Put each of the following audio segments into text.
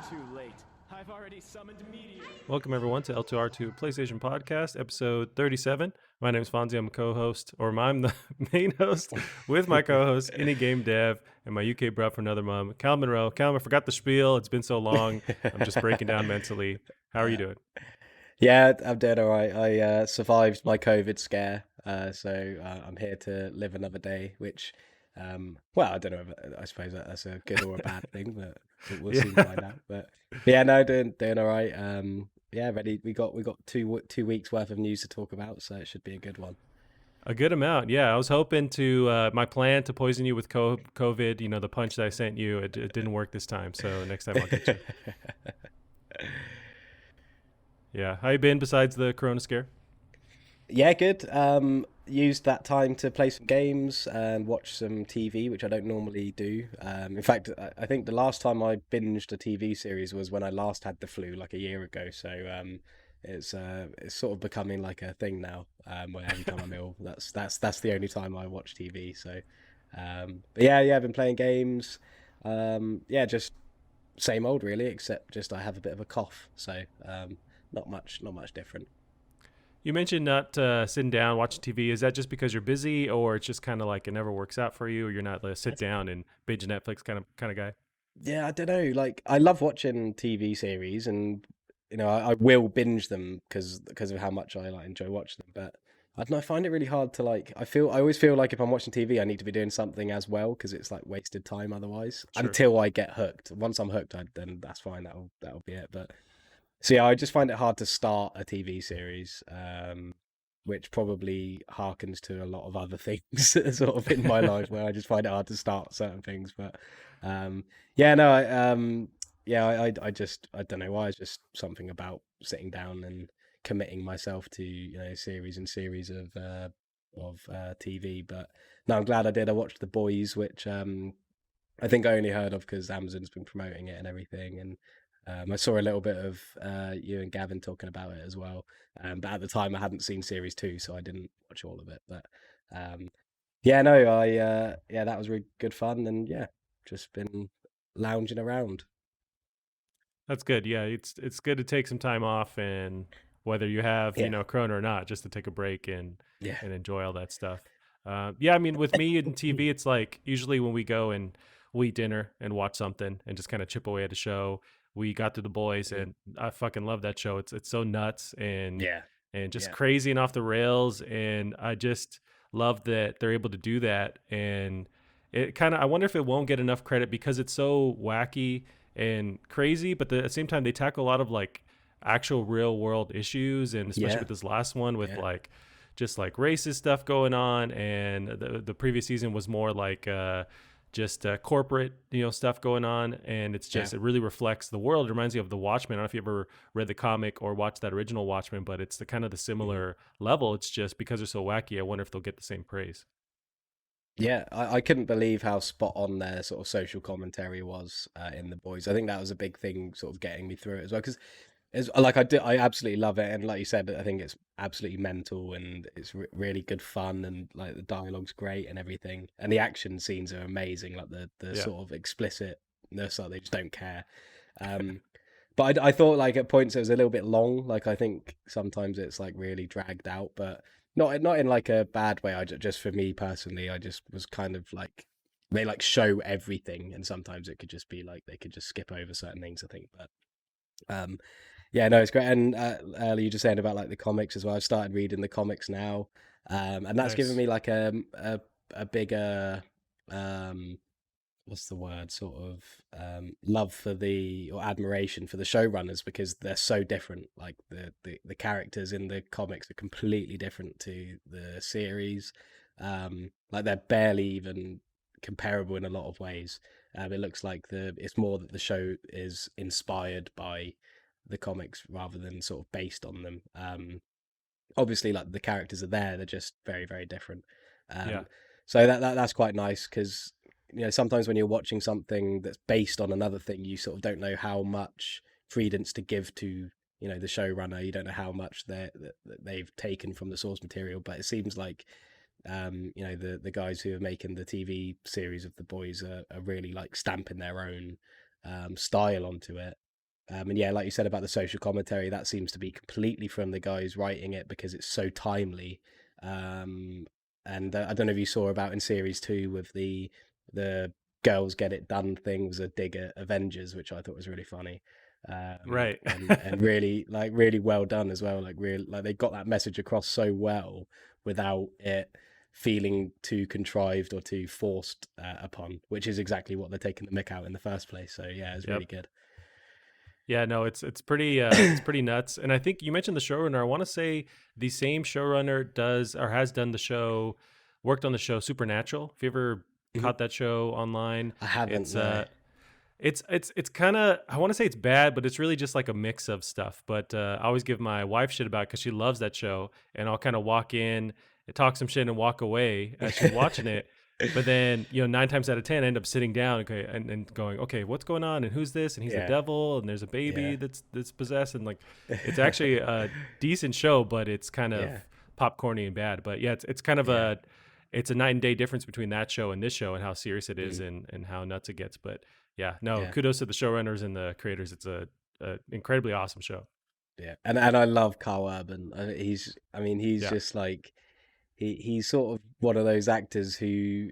Too late. I've already summoned meteor. Welcome, everyone, to L2R2 PlayStation Podcast, episode 37. My name is Fonzie. I'm a co-host, or I'm the main host with my co-host, Any Game Dev, and my UK bro from another mom, Callum Monroe. Callum, I forgot the spiel. It's been so long. I'm just breaking down mentally. How are you doing? Yeah, I'm doing all right. I survived my COVID scare, so I'm here to live another day. Which, well, I don't know. I suppose that's a good or a bad thing, but we'll soon find out. But yeah, no, doing all right. Yeah, ready. We got two weeks worth of news to talk about, so it should be a good one. A good amount, yeah. I was hoping to, my plan to poison you with COVID, the punch that I sent you, it didn't work this time. So next time I'll get you. Yeah. How you been besides the Corona scare? Yeah, good. Used that time to play some games and watch some TV, which I don't normally do. In fact, I think the last time I binged a TV series was when I last had the flu, like a year ago. So it's sort of becoming like a thing now. Where every time I'm ill, that's the only time I watch TV. So, but yeah, I've been playing games. Yeah, just same old really, except just I have a bit of a cough. So not much different. You mentioned not sitting down watching TV. Is that just because you're busy, or it's just kind of like it never works out for you, or you're not the sit down and binge Netflix kind of guy? Yeah, I don't know. Like, I love watching TV series, and I will binge them because of how much I like enjoy watching them. But I don't know. I find it really hard to like. I always feel like if I'm watching TV, I need to be doing something as well because it's like wasted time otherwise. Sure. Until I get hooked. Once I'm hooked, then that's fine. That'll be it. But so yeah, I just find it hard to start a TV series. Which probably harkens to a lot of other things sort of in my life where I just find it hard to start certain things. But yeah, no, I don't know why. It's just something about sitting down and committing myself to series and series of TV. But no, I'm glad I did. I watched The Boys, which I think I only heard of because Amazon's been promoting it and everything, and I saw a little bit of you and Gavin talking about it as well. But at the time, I hadn't seen series two, so I didn't watch all of it. But um, yeah, no, yeah, that was really good fun, and yeah, just been lounging around. That's good. Yeah, it's good to take some time off, and whether you have Yeah, Corona or not, just to take a break yeah, and enjoy all that stuff. Yeah, I mean, with me and TV, it's like usually when we go and we eat dinner and watch something and just kind of chip away at a show. We got through The Boys, mm, and I fucking love that show. It's so nuts yeah, and just yeah, crazy and off the rails, and I just love that they're able to do that. And it kind of, I wonder if it won't get enough credit because it's so wacky and crazy, but at the same time they tackle a lot of like actual real world issues, and especially yeah, with this last one with yeah, like just like racist stuff going on, and the previous season was more like just corporate stuff going on, and it's yeah. just it really reflects the world. It reminds me of The Watchmen. I don't know if you ever read the comic or watched that original Watchmen, but it's the kind of the Mhm. similar level. It's just because they're so wacky, I wonder if they'll get the same praise. Yeah, I couldn't believe how spot on their sort of social commentary was in The Boys. I think that was a big thing, sort of getting me through it as well. Because it's like I absolutely love it, and like you said, I think it's absolutely mental, and it's really good fun, and like the dialogue's great and everything, and the action scenes are amazing, like the Yeah. sort of explicitness, like they just don't care. Um, but I thought like at points it was a little bit long. Like I think sometimes it's like really dragged out, but not in like a bad way. Just for me personally, I just was kind of like they like show everything, and sometimes it could just be like they could just skip over certain things. I think, but um, yeah, no, it's great. And earlier you just saying about like the comics as well. I've started reading the comics now, and that's given Nice. me like a bigger what's the word, sort of love for the or admiration for the showrunners because they're so different. Like the characters in the comics are completely different to the series. Like they're barely even comparable in a lot of ways. It looks like it's more that the show is inspired by the comics rather than sort of based on them. Obviously, like the characters are there, they're just very, very different. Yeah. Um, so that's quite nice because sometimes when you're watching something that's based on another thing, you sort of don't know how much credence to give to the showrunner. You don't know how much that they've taken from the source material, but it seems like the guys who are making the TV series of The Boys are really like stamping their own style onto it. And yeah, like you said about the social commentary, that seems to be completely from the guys writing it because it's so timely. And I don't know if you saw about in series 2 with the girls get it done thing was a dig at Avengers, which I thought was really funny. Right. And really really well done as well. Like they got that message across so well without it feeling too contrived or too forced upon, which is exactly what they're taking the mick out in the first place. So yeah, it's really good. Yeah, no, it's pretty nuts. And I think you mentioned the showrunner. I want to say the same showrunner does or has done the show, worked on the show Supernatural. If you ever caught that show online, I haven't. it's No. it's kind of, I want to say it's bad, but it's really just like a mix of stuff. But I always give my wife shit about it because she loves that show, and I'll kind of walk in, talk some shit, and walk away as she's watching it. But then, 9 times out of 10, I end up sitting down, okay, and going, okay, what's going on, and who's this, and he's the devil, and there's a baby that's possessed, and like, it's actually a decent show, but it's kind of popcorny and bad. But yeah, it's kind of it's a night and day difference between that show and this show, and how serious it is, and how nuts it gets. But yeah, no, kudos to the showrunners and the creators. It's a incredibly awesome show. Yeah, and I love Carl Urban. He's just like he's sort of one of those actors who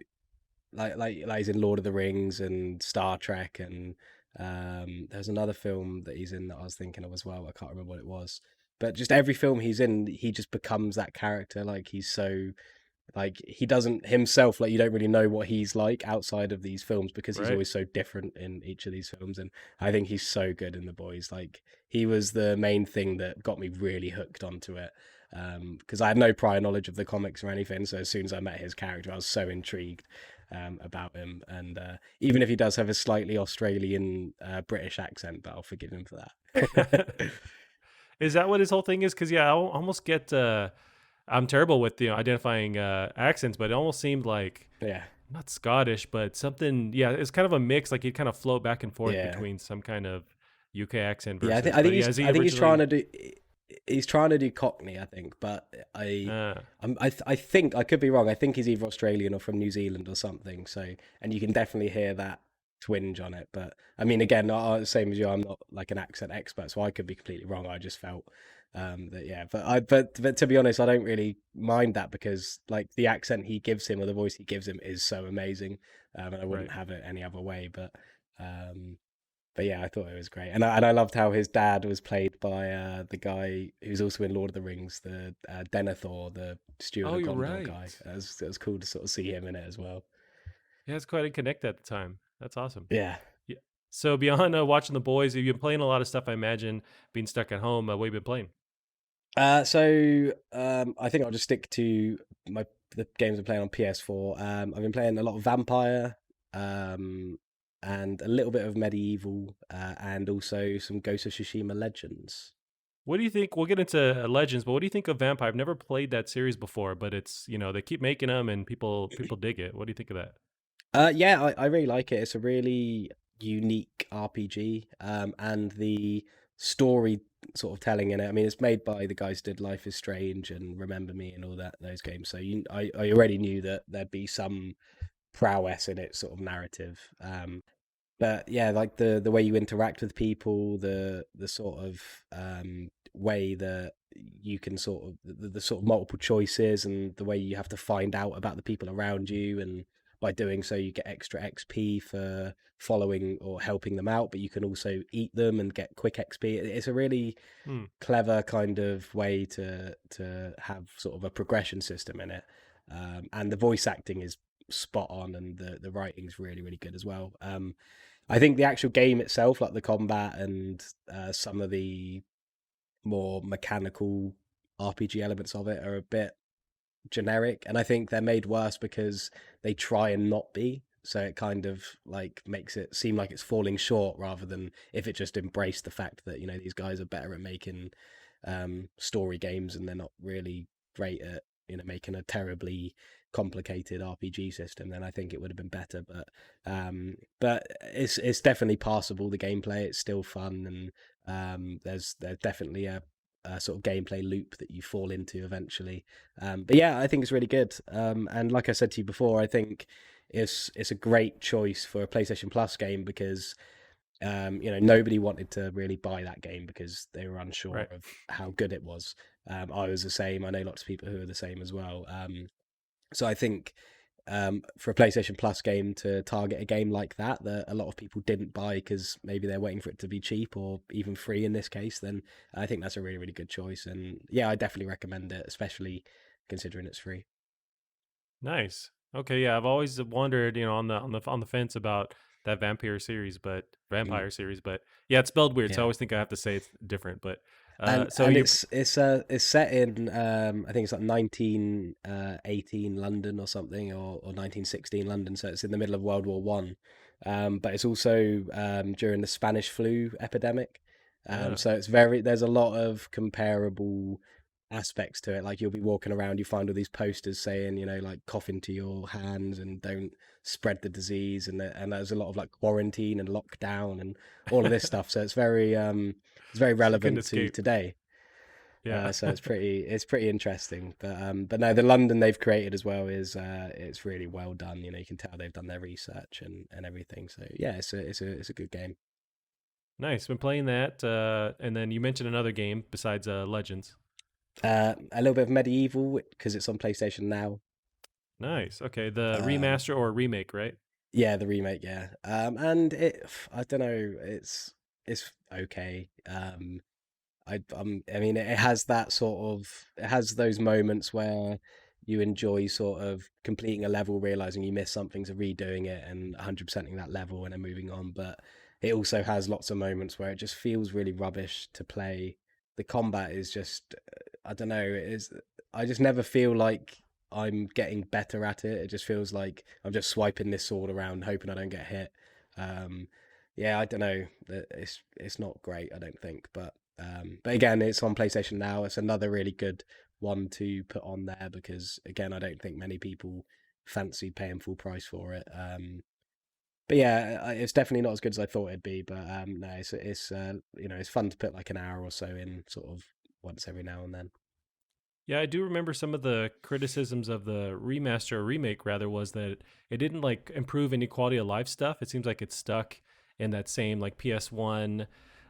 like he's in Lord of the Rings and Star Trek, and there's another film that he's in that I was thinking of as well. I can't remember what it was, but just every film he's in, he just becomes that character. Like he's so like he doesn't himself, like you don't really know what he's like outside of these films because he's always so different in each of these films. And I think he's so good in The Boys. Like he was the main thing that got me really hooked onto it, because I had no prior knowledge of the comics or anything. So as soon as I met his character, I was so intrigued about him. And even if he does have a slightly Australian British accent, but I'll forgive him for that. Is that what his whole thing is? Because I almost get I'm terrible with identifying accents, but it almost seemed like not Scottish, but something. Yeah, it's kind of a mix. Like he'd kind of float back and forth between some kind of UK accent. Versus, I think he's trying to do. He's trying to do Cockney, I think, but I think I could be wrong. I think he's either Australian or from New Zealand or something. So, and you can definitely hear that twinge on it. But I mean, again, same as you, I'm not like an accent expert, so I could be completely wrong. I just felt but to be honest, I don't really mind that because like the accent he gives him or the voice he gives him is so amazing, and I wouldn't have it any other way. But yeah, I thought it was great, and I loved how his dad was played by the guy who's also in Lord of the Rings, the Denethor, the Steward of Gondor guy. It was cool to sort of see him in it as well. Yeah, it's quite a connect at the time. That's awesome. Yeah. So beyond watching The Boys, you've been playing a lot of stuff. I imagine being stuck at home. What have you been playing? I think I'll just stick to the games I'm playing on PS4. I've been playing a lot of Vampire, and a little bit of Medieval, and also some Ghost of Tsushima Legends. What do you think? We'll get into Legends, but what do you think of Vampire? I've never played that series before, but it's they keep making them and people dig it. What do you think of that? Yeah, I really like it. It's a really unique RPG, and the story sort of telling in it. I mean, it's made by the guys who did Life is Strange and Remember Me and all those games. So I already knew that there'd be some prowess in it, sort of narrative. But yeah, like the way you interact with people, the sort of way that you can sort of the sort of multiple choices and the way you have to find out about the people around you, and by doing so you get extra XP for following or helping them out, but you can also eat them and get quick XP. It's a really clever kind of way to have sort of a progression system in it, and the voice acting is spot on, and the writing's really, really good as well. I think the actual game itself, like the combat and some of the more mechanical RPG elements of it, are a bit generic, and I think they're made worse because they try and not be. So it kind of like makes it seem like it's falling short, rather than if it just embraced the fact that these guys are better at making story games, and they're not really great at making a terribly complicated RPG system. Then I think it would have been better. But it's definitely passable. The gameplay, it's still fun, and there's definitely a sort of gameplay loop that you fall into eventually. But yeah, I think it's really good. And like I said to you before, I think it's a great choice for a PlayStation Plus game because Nobody wanted to really buy that game because they were unsure Right. of how good it was. I was the same. I know lots of people who are the same as well. So I think for a PlayStation Plus game to target a game like that a lot of people didn't buy because maybe they're waiting for it to be cheap or even free in this case, then I think that's a really, really good choice. And yeah, I definitely recommend it, especially considering it's free. Nice. Okay, yeah, I've always wondered, on the fence about that Mm, vampire series, but yeah, it's spelled weird, so I yeah. always think I have to say it's different. But and so and you're it's set in I think it's like 1918 London or something, or 1916 London, so it's in the middle of World War One. But it's also during the Spanish flu epidemic. uh, So there's a lot of comparable aspects to it. Like you'll be walking around, you find all these posters saying, like cough into your hands and don't spread the disease, and there's a lot of like quarantine and lockdown and all of this stuff. So it's very so you couldn't relevant to escape. today. Yeah. So it's pretty interesting. But no, the London they've created as well is it's really well done. You can tell they've done their research and everything. So yeah, it's a good game. Nice. Been playing that, and then you mentioned another game besides Legends. A little bit of medieval because it's on PlayStation now. Nice. Okay, the Um, remaster or remake, right? yeah, the remake, yeah. And I don't know, it's okay. I mean, it has those moments where you enjoy sort of completing a level, realizing you missed something, so redoing it and 100%ing that level and then moving on. But it also has lots of moments where it just feels really rubbish to play. The combat is just, I don't know, I just never feel like I'm getting better at it. It just feels like I'm just swiping this sword around, hoping I don't get hit. Um, yeah, I don't know. It's not great, I don't think, but again, it's on PlayStation now. It's another really good one to put on there because again, I don't think many people fancy paying full price for it. But yeah, it's definitely not as good as I thought it'd be. But no, it's fun to put like an hour or so in, sort of once every now and then. Yeah, I do remember some of the criticisms of the remaster or remake rather was that it didn't like improve any quality of life stuff. It seems like it's stuck in that same like PS1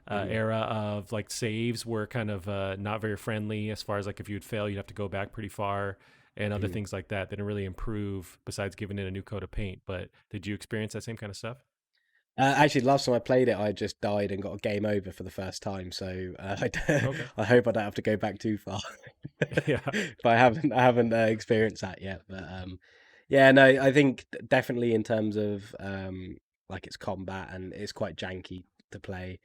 Mm, era of like saves were kind of not very friendly as far as like if you'd fail, you'd have to go back pretty far and other mm. things like that. They didn't really improve besides giving it a new coat of paint. But did you experience that same kind of stuff? Actually, last time I played it, I just died and got a game over for the first time. So Okay. I hope I don't have to go back too far. Yeah. But I haven't experienced that yet. But yeah, no, I think definitely in terms of like its combat, and it's quite janky to play.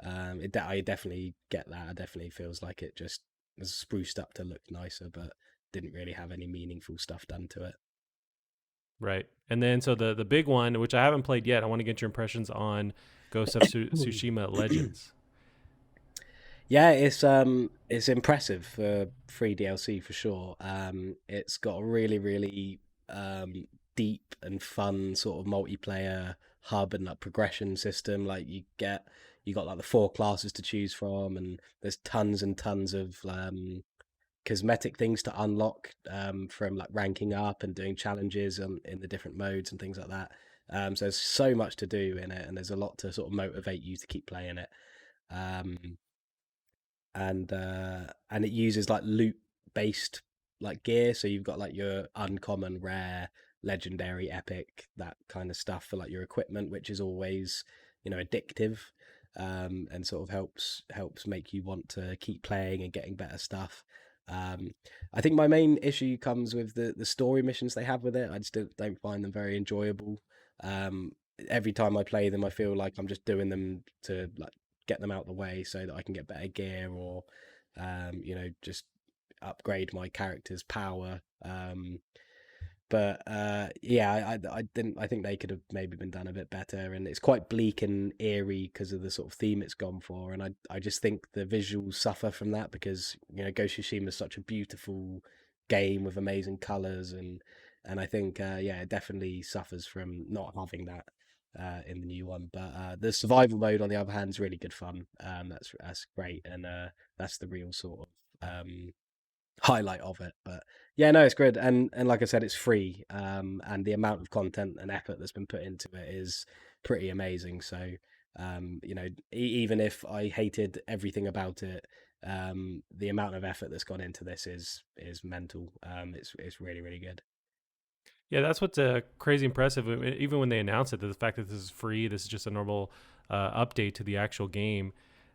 I definitely get that. It definitely feels like it just was spruced up to look nicer, but didn't really have any meaningful stuff done to it. Right. And then so the big one, which I haven't played yet, I want to get your impressions on Ghost of Tsushima Legends. Yeah, it's impressive for free DLC for sure. It's got a really, really deep and fun sort of multiplayer hub and like progression system. Like you got like the four classes to choose from, and there's tons and tons of cosmetic things to unlock from like ranking up and doing challenges in the different modes and things like that. So there's so much to do in it, and there's a lot to sort of motivate you to keep playing it. Um, and it uses like loot based like gear, so you've got like your uncommon, rare, legendary, epic, that kind of stuff for like your equipment, which is always addictive, and sort of helps make you want to keep playing and getting better stuff. um I think my main issue comes with the story missions they have with it. I just don't find them very enjoyable. um every time I play them, I feel like I'm just doing them to like get them out the way so that I can get better gear, or just upgrade my character's power. But yeah, I didn't. I think they could have maybe been done a bit better, and it's quite bleak and eerie because of the sort of theme it's gone for. And I just think the visuals suffer from that because Ghost of Tsushima is such a beautiful game with amazing colors, and I think yeah, it definitely suffers from not having that in the new one. But the survival mode, on the other hand, is really good fun. That's great, and that's the real sort of highlight of it. But yeah, no, it's good, and like I said, it's free, and the amount of content and effort that's been put into it is pretty amazing. So Even if I hated everything about it, the amount of effort that's gone into this is mental. It's really really good. Yeah, that's what's crazy impressive. Even when they announced it, the fact that this is free, this is just a normal update to the actual game,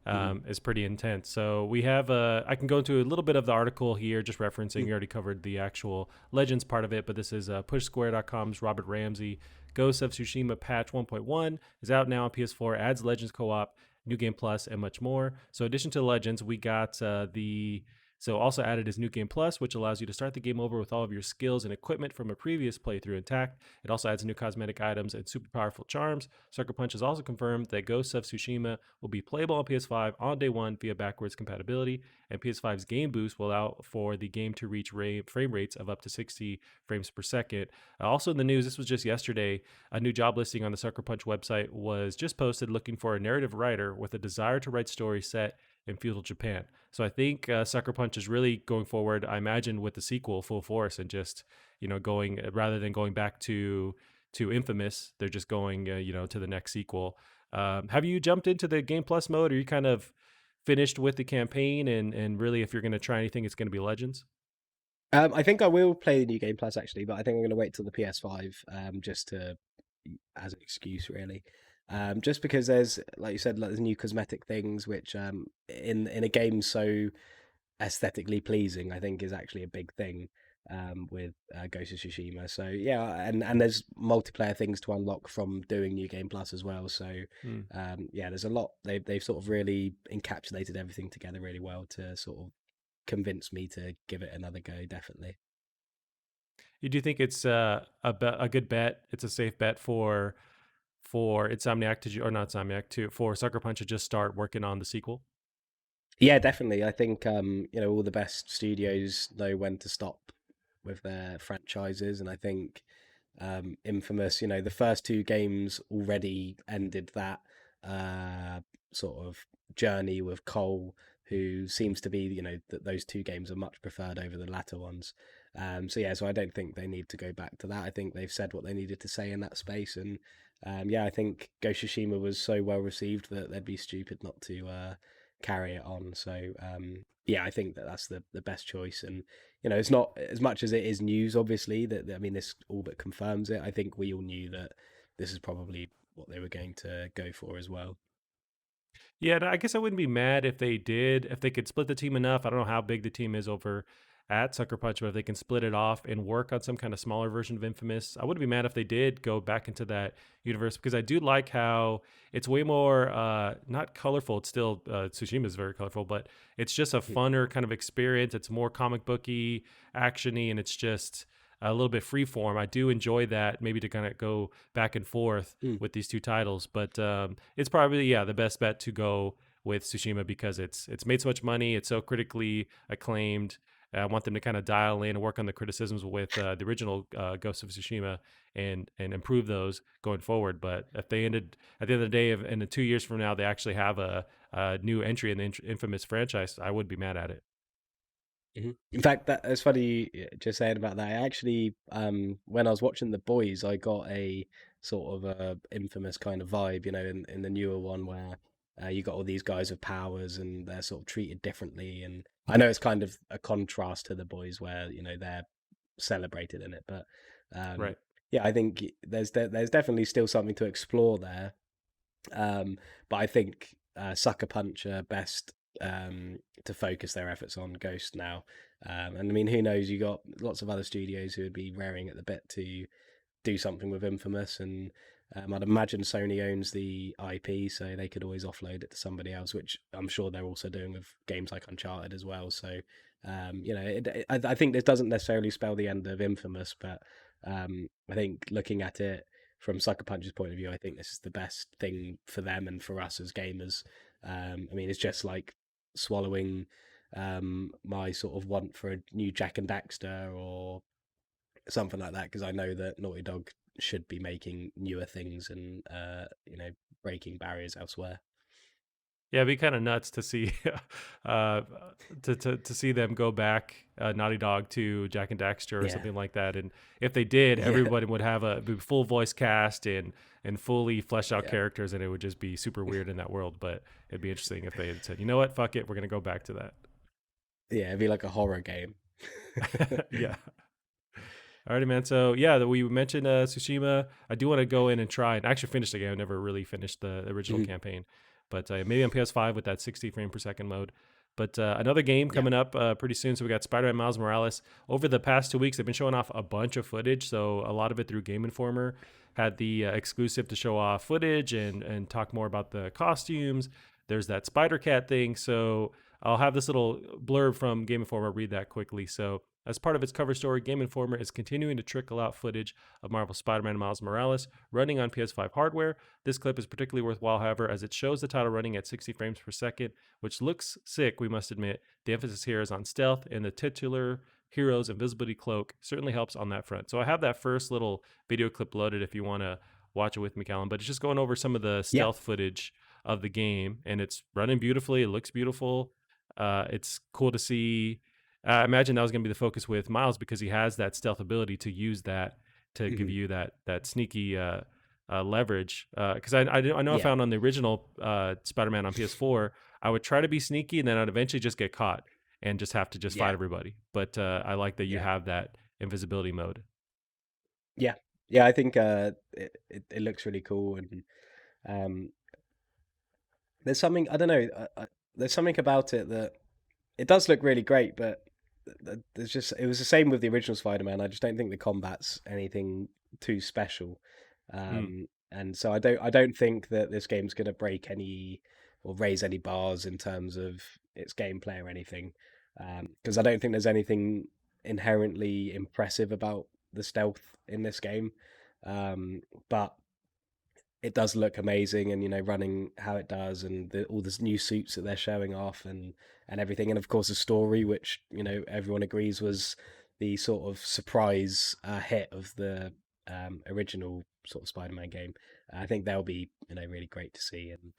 Mhm. is pretty intense. So we have, I can go into a little bit of the article here, just referencing. You already covered the actual Legends part of it, but this is PushSquare.com's Robert Ramsey. Ghost of Tsushima patch 1.1 is out now on PS4, adds Legends co-op, New Game Plus, and much more. So in addition to Legends, we got so also added is New Game Plus, which allows you to start the game over with all of your skills and equipment from a previous playthrough intact. It also adds new cosmetic items and super powerful charms. Sucker Punch has also confirmed that Ghost of Tsushima will be playable on PS5 on day one via backwards compatibility, and PS5's Game Boost will allow for the game to reach frame rates of up to 60 frames per second. Also in the news, this was just yesterday, a new job listing on the Sucker Punch website was just posted looking for a narrative writer with a desire to write stories set in feudal Japan. So I think Sucker Punch is really going forward, I imagine, with the sequel full force, and just going, rather than going back to Infamous, they're just going to the next sequel. Have you jumped into the Game Plus mode? Or are you kind of finished with the campaign, and really, if you're going to try anything, it's going to be Legends? I think I will play the New Game Plus actually, but I think I'm going to wait till the PS5 just to as an excuse really. Just because there's, like you said, like there's new cosmetic things which in a game so aesthetically pleasing, I think is actually a big thing with Ghost of Tsushima. So yeah, and there's multiplayer things to unlock from doing New Game Plus as well. So Hmm. yeah, there's a lot. They've sort of really encapsulated everything together really well to sort of convince me to give it another go. Definitely. You do think it's a good bet? It's a safe bet for Insomniac to or not Insomniac to for Sucker Punch to just start working on the sequel. Yeah, definitely. I think all the best studios know when to stop with their franchises, and I think Infamous, the first two games already ended that sort of journey with Cole, who seems to be, that those two games are much preferred over the latter ones. So yeah, so I don't think they need to go back to that. I think they've said what they needed to say in that space, and yeah, I think Ghost of Tsushima was so well received that they'd be stupid not to carry it on. So yeah, I think that that's the best choice. And it's not as much as it is news, obviously. That I mean, this all but confirms it. I think we all knew that this is probably what they were going to go for as well. Yeah, and I guess I wouldn't be mad if they did, if they could split the team enough. I don't know how big the team is over at Sucker Punch, but if they can split it off and work on some kind of smaller version of Infamous, I wouldn't be mad if they did go back into that universe, because I do like how it's way more not colorful. It's still Tsushima is very colorful, but it's just a funner kind of experience. It's more comic booky, actiony, and it's just a little bit freeform. I do enjoy that, maybe to kind of go back and forth Mm. with these two titles, but it's probably, yeah, the best bet to go with Tsushima, because it's made so much money, it's so critically acclaimed. I want them to kind of dial in and work on the criticisms with the original Ghost of Tsushima, and improve those going forward. But if they ended at the end of the day, if in the 2 years from now they actually have a new entry in the Infamous franchise, I would be mad at it. In fact, that it's funny you just saying about that. I actually, when I was watching The Boys, I got a sort of a infamous kind of vibe, in the newer one where you got all these guys with powers and they're sort of treated differently. And I know it's kind of a contrast to The Boys where they're celebrated in it, but um, Right. yeah, I think there's definitely still something to explore there. But I think Sucker Punch are best to focus their efforts on Ghost now. And I mean, who knows? You got lots of other studios who would be raring at the bit to do something with Infamous, and I'd imagine Sony owns the IP, so they could always offload it to somebody else, which I'm sure they're also doing with games like Uncharted as well. So, I think this doesn't necessarily spell the end of Infamous, but I think looking at it from Sucker Punch's point of view, I think this is the best thing for them and for us as gamers. I mean, it's just like swallowing my sort of want for a new Jack and Daxter or something like that, because I know that Naughty Dog should be making newer things and breaking barriers elsewhere. Yeah, it'd be kind of nuts to see, uh, to see them go back, Naughty Dog to Jack and Daxter or Yeah, something like that. And if they did, yeah, everybody would have a be full voice cast and fully fleshed out yeah, characters, and it would just be super weird in that world. But it'd be interesting if they had said, you know what, fuck it, we're gonna go back to that. yeah. It'd be like a horror game. Yeah. Alrighty, man. So yeah, we mentioned Tsushima. I do want to go in and try and actually finish the game. I never really finished the original Mhm. campaign, but maybe on PS5 with that 60 frame per second mode. But another game Yeah. coming up pretty soon. So we got Spider-Man Miles Morales. Over the past 2 weeks, they've been showing off a bunch of footage. So a lot of it through Game Informer. Had the exclusive to show off footage and talk more about the costumes. There's that Spider Cat thing. So I'll have this little blurb from Game Informer. Read that quickly. So as part of its cover story, Game Informer is continuing to trickle out footage of Marvel Spider-Man Miles Morales running on PS5 hardware. This clip is particularly worthwhile, however, as it shows the title running at 60 frames per second, which looks sick, we must admit. The emphasis here is on stealth, and the titular hero's invisibility cloak certainly helps on that front. So I have that first little video clip loaded if you want to watch it with me, Callum, but it's just going over some of the Yeah. stealth footage of the game, and it's running beautifully. It looks beautiful. It's cool to see. I imagine that was going to be the focus with Miles because he has that stealth ability to use that to give Mhm. you that sneaky leverage. Because I know I Yeah. found on the original Spider-Man on PS4, I would try to be sneaky and then I'd eventually just get caught and just have to just fight Yeah. everybody. But I like that you Yeah. have that invisibility mode. Yeah. Yeah. I think it looks really cool, and um, there's something I don't know. There's something about it that it does look really great, but there's just it was the same with the original Spider-Man. I just don't think the combat's anything too special, Mm, and so I don't think that this game's going to break any or raise any bars in terms of its gameplay or anything, because I don't think there's anything inherently impressive about the stealth in this game, but it does look amazing, and running how it does, and all the new suits that they're showing off, and everything, and of course the story, which everyone agrees was the sort of surprise hit of the original sort of Spider-Man game. I think they'll be really great to see, and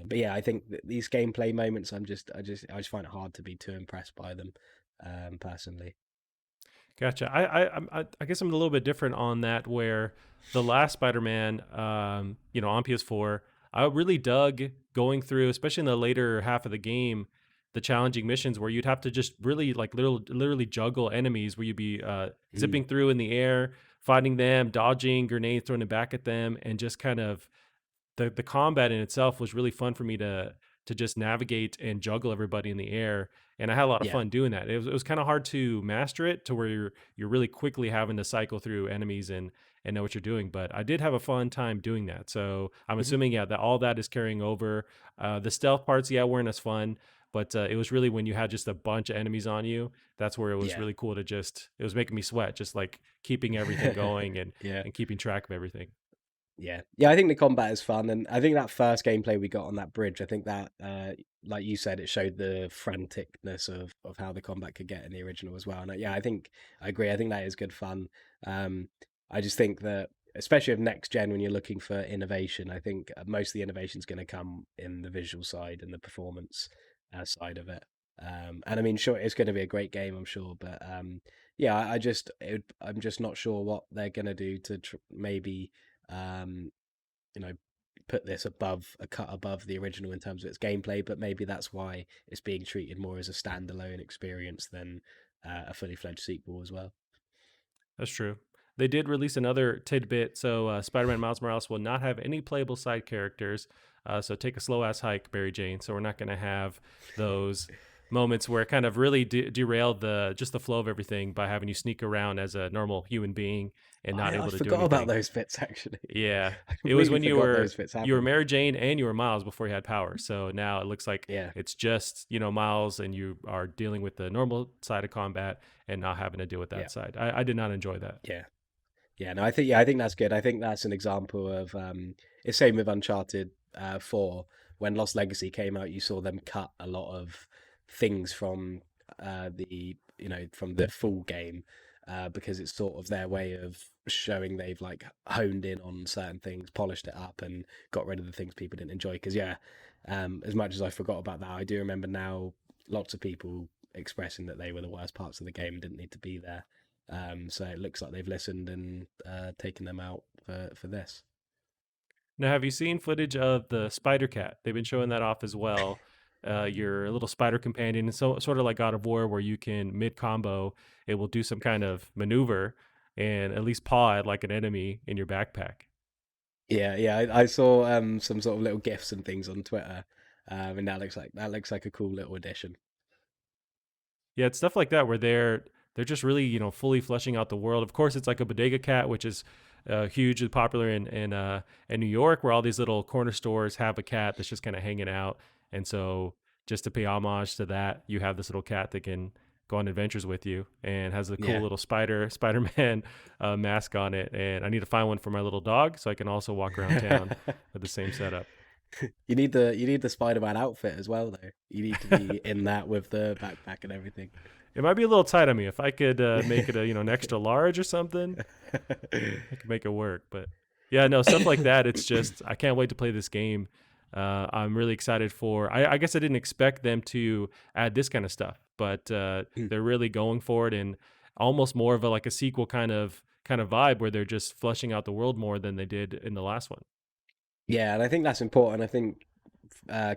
but yeah, I think that these gameplay moments, I just find it hard to be too impressed by them, personally. gotcha. I guess I'm a little bit different on that. Where the last Spider-Man, on PS4, I really dug going through, especially in the later half of the game, the challenging missions where you'd have to just really like literally juggle enemies, where you'd be Mm, zipping through in the air, fighting them, dodging grenades, throwing it back at them, and just kind of the combat in itself was really fun for me to just navigate and juggle everybody in the air, and I had a lot of yeah. fun doing that. It was kind of hard to master it to where you're really quickly having to cycle through enemies and know what you're doing. But I did have a fun time doing that. So I'm Mhm. assuming, yeah, that all that is carrying over. The stealth parts, yeah, weren't as fun. But it was really when you had just a bunch of enemies on you. That's where it was Yeah. really cool to just. It was making me sweat, just like keeping everything going and Yeah. and keeping track of everything. Yeah, yeah, I think the combat is fun, and I think that first gameplay we got on that bridge, I think that, like you said, it showed the franticness of how the combat could get in the original as well. And yeah, I think I agree. I think that is good fun. Um, I just think that, especially with next gen, when you're looking for innovation, I think most of the innovation is going to come in the visual side and the performance side of it. And I mean, sure, it's going to be a great game, I'm sure, but yeah, I'm just not sure what they're going to do to maybe um, you know, put this above a cut above the original in terms of its gameplay, but maybe that's why it's being treated more as a standalone experience than a fully fledged sequel as well. That's true. They did release another tidbit. So, Spider-Man Miles Morales will not have any playable side characters. So take a slow ass hike, Mary Jane. So we're not going to have those moments where it kind of really derailed the flow of everything by having you sneak around as a normal human being and not I able to do forgot about anything. those bits actually. Yeah, I it was completely when forgot those bits you were happened. Mary Jane and you were Miles before you had power. So now it looks like Yeah, it's just Miles, and you are dealing with the normal side of combat and not having to deal with yeah, that side. I did not enjoy that. yeah. Yeah, no, I think that's good. I think that's an example of it's same with Uncharted 4. When Lost Legacy came out, you saw them cut a lot of things from the from the full game because it's sort of their way of showing they've like honed in on certain things, polished it up, and got rid of the things people didn't enjoy. Because yeah, As much as I forgot about that, I do remember now lots of people expressing that they were the worst parts of the game and didn't need to be there. So it looks like they've listened and taken them out for this. Now, have you seen footage of the spider cat? They've been showing that off as well. Your little spider companion, and so sort of like God of War, where you can mid combo, it will do some kind of maneuver and at least paw at like an enemy in your backpack. Yeah, I saw some sort of little gifs and things on Twitter, and that looks like a cool little addition. Yeah, it's stuff like that where they're just really fully fleshing out the world. Of course, it's like a bodega cat, which is hugely popular in New York, where all these little corner stores have a cat that's just kind of hanging out. And so, just to pay homage to that, you have this little cat that can go on adventures with you and has a cool Yeah. little Spider-Man mask on it. And I need to find one for my little dog so I can also walk around town with the same setup. You need the Spider-Man outfit as well, though. You need to be in that with the backpack and everything. It might be a little tight on me. If I could make it an extra large or something, I could make it work. But yeah, no, stuff like that. It's just I can't wait to play this game. I'm really excited for. I guess I didn't expect them to add this kind of stuff, but they're really going for it and almost more of a sequel kind of vibe where they're just fleshing out the world more than they did in the last one. Yeah, and I think that's important. I think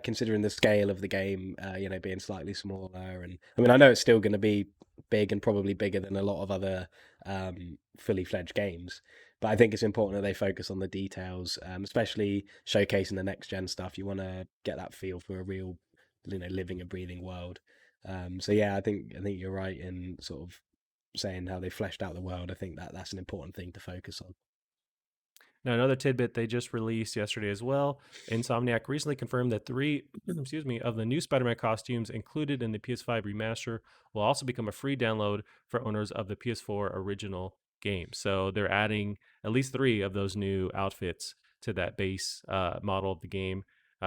considering the scale of the game, being slightly smaller, and I mean, I know it's still going to be big and probably bigger than a lot of other fully fledged games, but I think it's important that they focus on the details, especially showcasing the next gen stuff. You want to get that feel for a real, living and breathing world. So yeah, I think you're right in sort of saying how they fleshed out the world. I think that's an important thing to focus on. Now, another tidbit they just released yesterday as well. Insomniac recently confirmed that three, excuse me, of the new Spider-Man costumes included in the PS5 remaster will also become a free download for owners of the PS4 original game. So they're adding at least three of those new outfits to that base model of the game,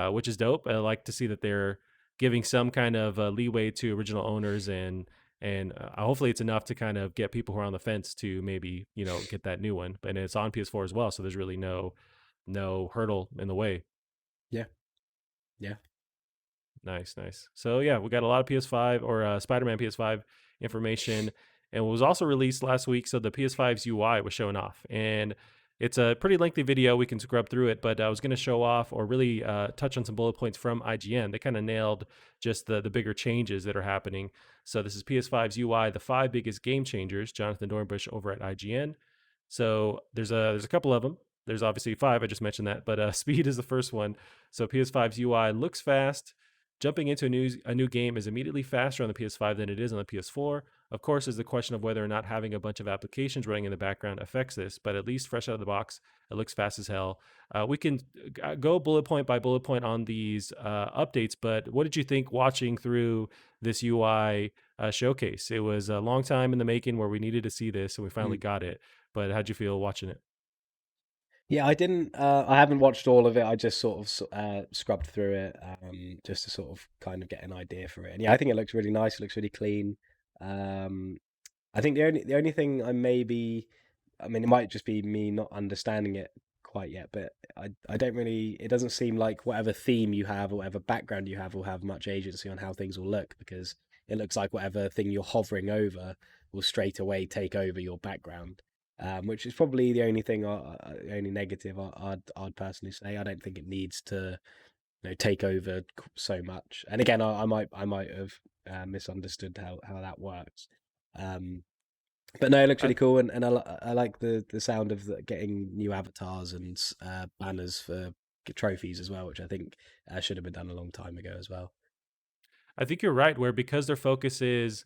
which is dope. I like to see that they're giving some kind of leeway to original owners and hopefully it's enough to kind of get people who are on the fence to maybe get that new one. And it's on PS4 as well, so there's really no hurdle in the way. Yeah, yeah. Nice. So yeah, we got a lot of PS5 or Spider-Man PS5 information, and it was also released last week. So the PS5's UI was showing off, and it's a pretty lengthy video. We can scrub through it, but I was going to show off or really touch on some bullet points from IGN. They kind of nailed just the bigger changes that are happening. So this is PS5's UI, the 5 biggest game changers. Jonathan Dornbush over at IGN. So there's a couple of them. There's obviously 5. I just mentioned that, but speed is the first one. So PS5's UI looks fast. Jumping into a new game is immediately faster on the PS5 than it is on the PS4. Of course, there's the question of whether or not having a bunch of applications running in the background affects this, but at least fresh out of the box, it looks fast as hell. We can go bullet point by bullet point on these updates, but what did you think watching through this UI showcase? It was a long time in the making where we needed to see this, and we finally got it. But how'd you feel watching it? Yeah, I didn't. I haven't watched all of it. I just sort of scrubbed through it, just to sort of kind of get an idea for it. And yeah, I think it looks really nice. It looks really clean. Um, I think the only thing I mean, it might just be me not understanding it quite yet, but I don't really. It doesn't seem like whatever theme you have or whatever background you have will have much agency on how things will look, because it looks like whatever thing you're hovering over will straight away take over your background, which is probably the only thing, only negative I'd personally say. I don't think it needs to, take over so much. And again, I might have misunderstood how that works. Um, but no, it looks I, really cool, and I like the sound of getting new avatars and banners for trophies as well, which I think should have been done a long time ago as well. I think you're right, where because their focus is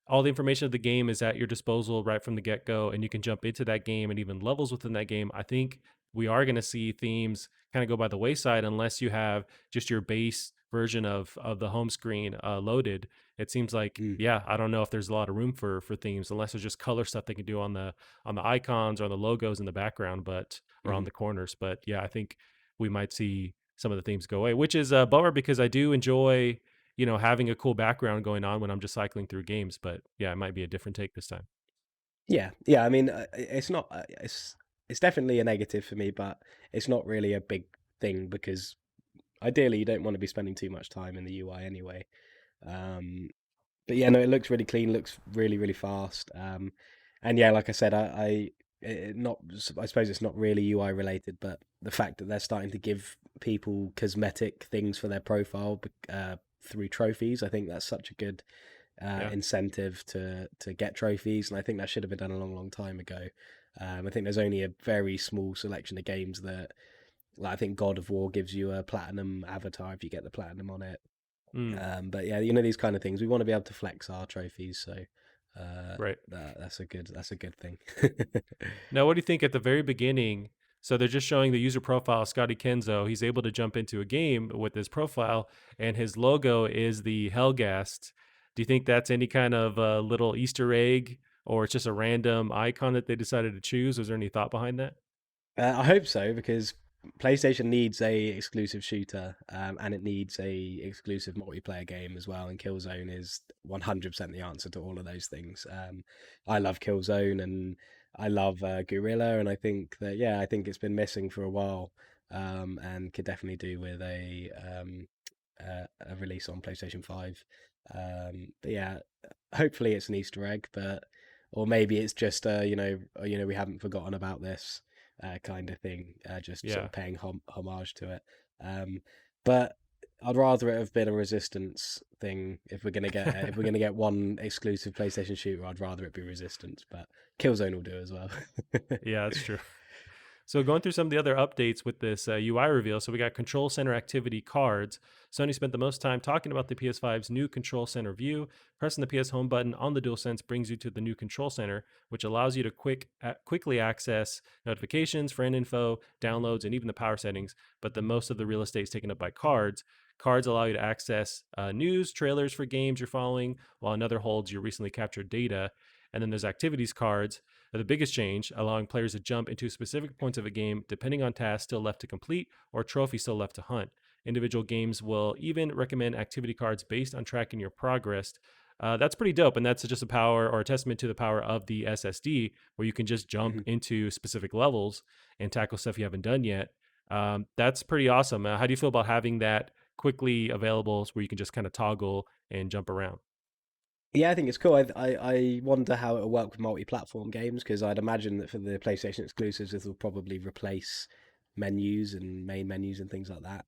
all the information of the game is at your disposal right from the get go, and you can jump into that game and even levels within that game. I think we are going to see themes kind of go by the wayside unless you have just your base version of the home screen loaded. It seems like, Mm. yeah, I don't know if there's a lot of room for themes unless there's just color stuff they can do on the icons or on the logos in the background, but around Mhm. the corners. But yeah, I think we might see some of the themes go away, which is a bummer because I do enjoy having a cool background going on when I'm just cycling through games. But yeah, it might be a different take this time. Yeah. I mean, it's not. It's definitely a negative for me, but it's not really a big thing because ideally you don't want to be spending too much time in the UI anyway. Um, but yeah, no, it looks really clean, looks really, really fast. And yeah, like I said, not, I suppose it's not really UI related, but the fact that they're starting to give people cosmetic things for their profile through trophies, I think that's such a good Yeah. incentive to get trophies, and I think that should have been done a long, long time ago. I think there's only a very small selection of games that, like, I think God of War gives you a platinum avatar if you get the platinum on it. Mm, But yeah, you know, these kind of things, we want to be able to flex our trophies, so right. that's a good thing. Now, what do you think at the very beginning? So they're just showing the user profile, Scotty Kenzo. He's able to jump into a game with his profile, and his logo is the Hellgast. Do you think that's any kind of little Easter egg, or it's just a random icon that they decided to choose? Was there any thought behind that? I hope so, because PlayStation needs a exclusive shooter, and it needs a exclusive multiplayer game as well. And Killzone is 100% the answer to all of those things. I love Killzone, and I love Guerrilla, and I think that, yeah, I think it's been missing for a while, and could definitely do with a release on PlayStation 5. But yeah, hopefully it's an Easter egg, but or maybe it's just we haven't forgotten about this kind of thing, just sort Yeah, of paying homage to it. But I'd rather it have been a Resistance thing. If we're gonna get one exclusive PlayStation shooter, I'd rather it be Resistance. But Killzone will do as well. yeah, that's true. So going through some of the other updates with this UI reveal, so we got Control Center activity cards. Sony spent the most time talking about the PS5's new Control Center view. Pressing the PS Home button on the DualSense brings you to the new Control Center, which allows you to quickly access notifications, friend info, downloads, and even the power settings. But the most of the real estate is taken up by cards. Cards allow you to access news, trailers for games you're following, while another holds your recently captured data. And then there's activities cards, the biggest change, allowing players to jump into specific points of a game depending on tasks still left to complete or trophies still left to hunt. Individual games will even recommend activity cards based on tracking your progress. That's pretty dope, and that's just a power or a testament to the power of the SSD, where you can just jump Mhm. into specific levels and tackle stuff you haven't done yet. That's pretty awesome. How do you feel about having that quickly available, where you can just kind of toggle and jump around? Yeah, I think it's cool. I wonder how it'll work with multi-platform games, because I'd imagine that for the PlayStation exclusives, this will probably replace menus and main menus and things like that.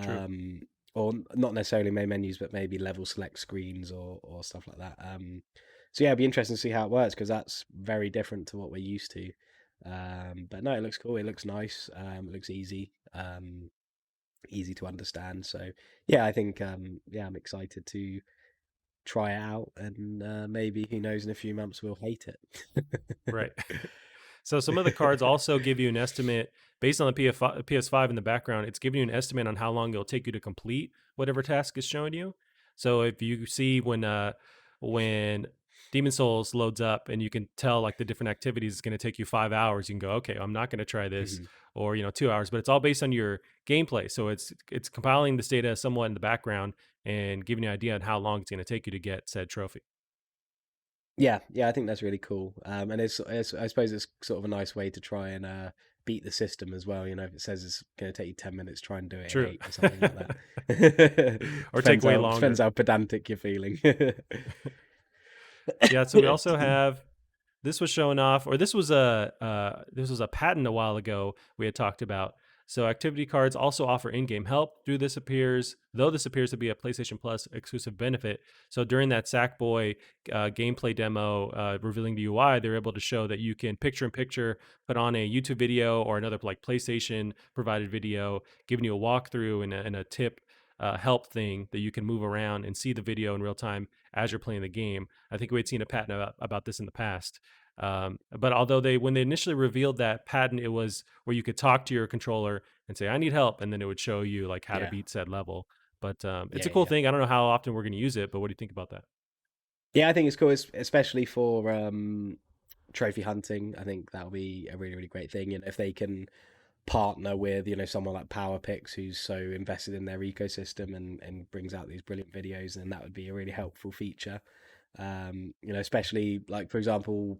True. Or not necessarily main menus, but maybe level select screens or stuff like that. So yeah, it'd be interesting to see how it works, because that's very different to what we're used to. But no, it looks cool. It looks nice. It looks easy. Easy to understand. So yeah, I think yeah, I'm excited to try it out, and maybe, who knows, in a few months we'll hate Right. it. So some of the cards also give you an estimate based on the PS5 in the background. It's giving you an estimate on how long it'll take you to complete whatever task is showing you. So if you see when Demon Souls loads up and you can tell like the different activities is going to take you 5 hours, you can go, okay, I'm not going to try this, Mhm. or 2 hours. But it's all based on your gameplay. So it's compiling this data somewhat in the background and giving you an idea on how long it's going to take you to get said trophy. Yeah, yeah, I think that's really cool. And it's I suppose it's sort of a nice way to try and beat the system as well. You know, if it says it's going to take you 10 minutes, try and do it in True. 8 or something like that. Or take way Depends longer. how pedantic you're feeling. Yeah, so we also have this was showing off, or this was a patent a while ago we had talked about. So activity cards also offer in-game help. Though this appears to be a PlayStation Plus exclusive benefit. So during that Sackboy gameplay demo revealing the UI, they're able to show that you can picture in picture put on a YouTube video or another like PlayStation provided video, giving you a walkthrough and a tip help thing that you can move around and see the video in real time as you're playing the game. I think we had seen a patent about this in the past. But although when they initially revealed that patent, it was where you could talk to your controller and say, "I need help," and then it would show you like how to Yeah, beat said level. But it's yeah, a cool yeah. thing. I don't know how often we're going to use it, but what do you think about that? Yeah, I think it's cool, especially for trophy hunting. I think that'll be a really, really great thing. And if they can partner with, someone like PowerPix, who's so invested in their ecosystem and brings out these brilliant videos, then that would be a really helpful feature. Especially, like, for example,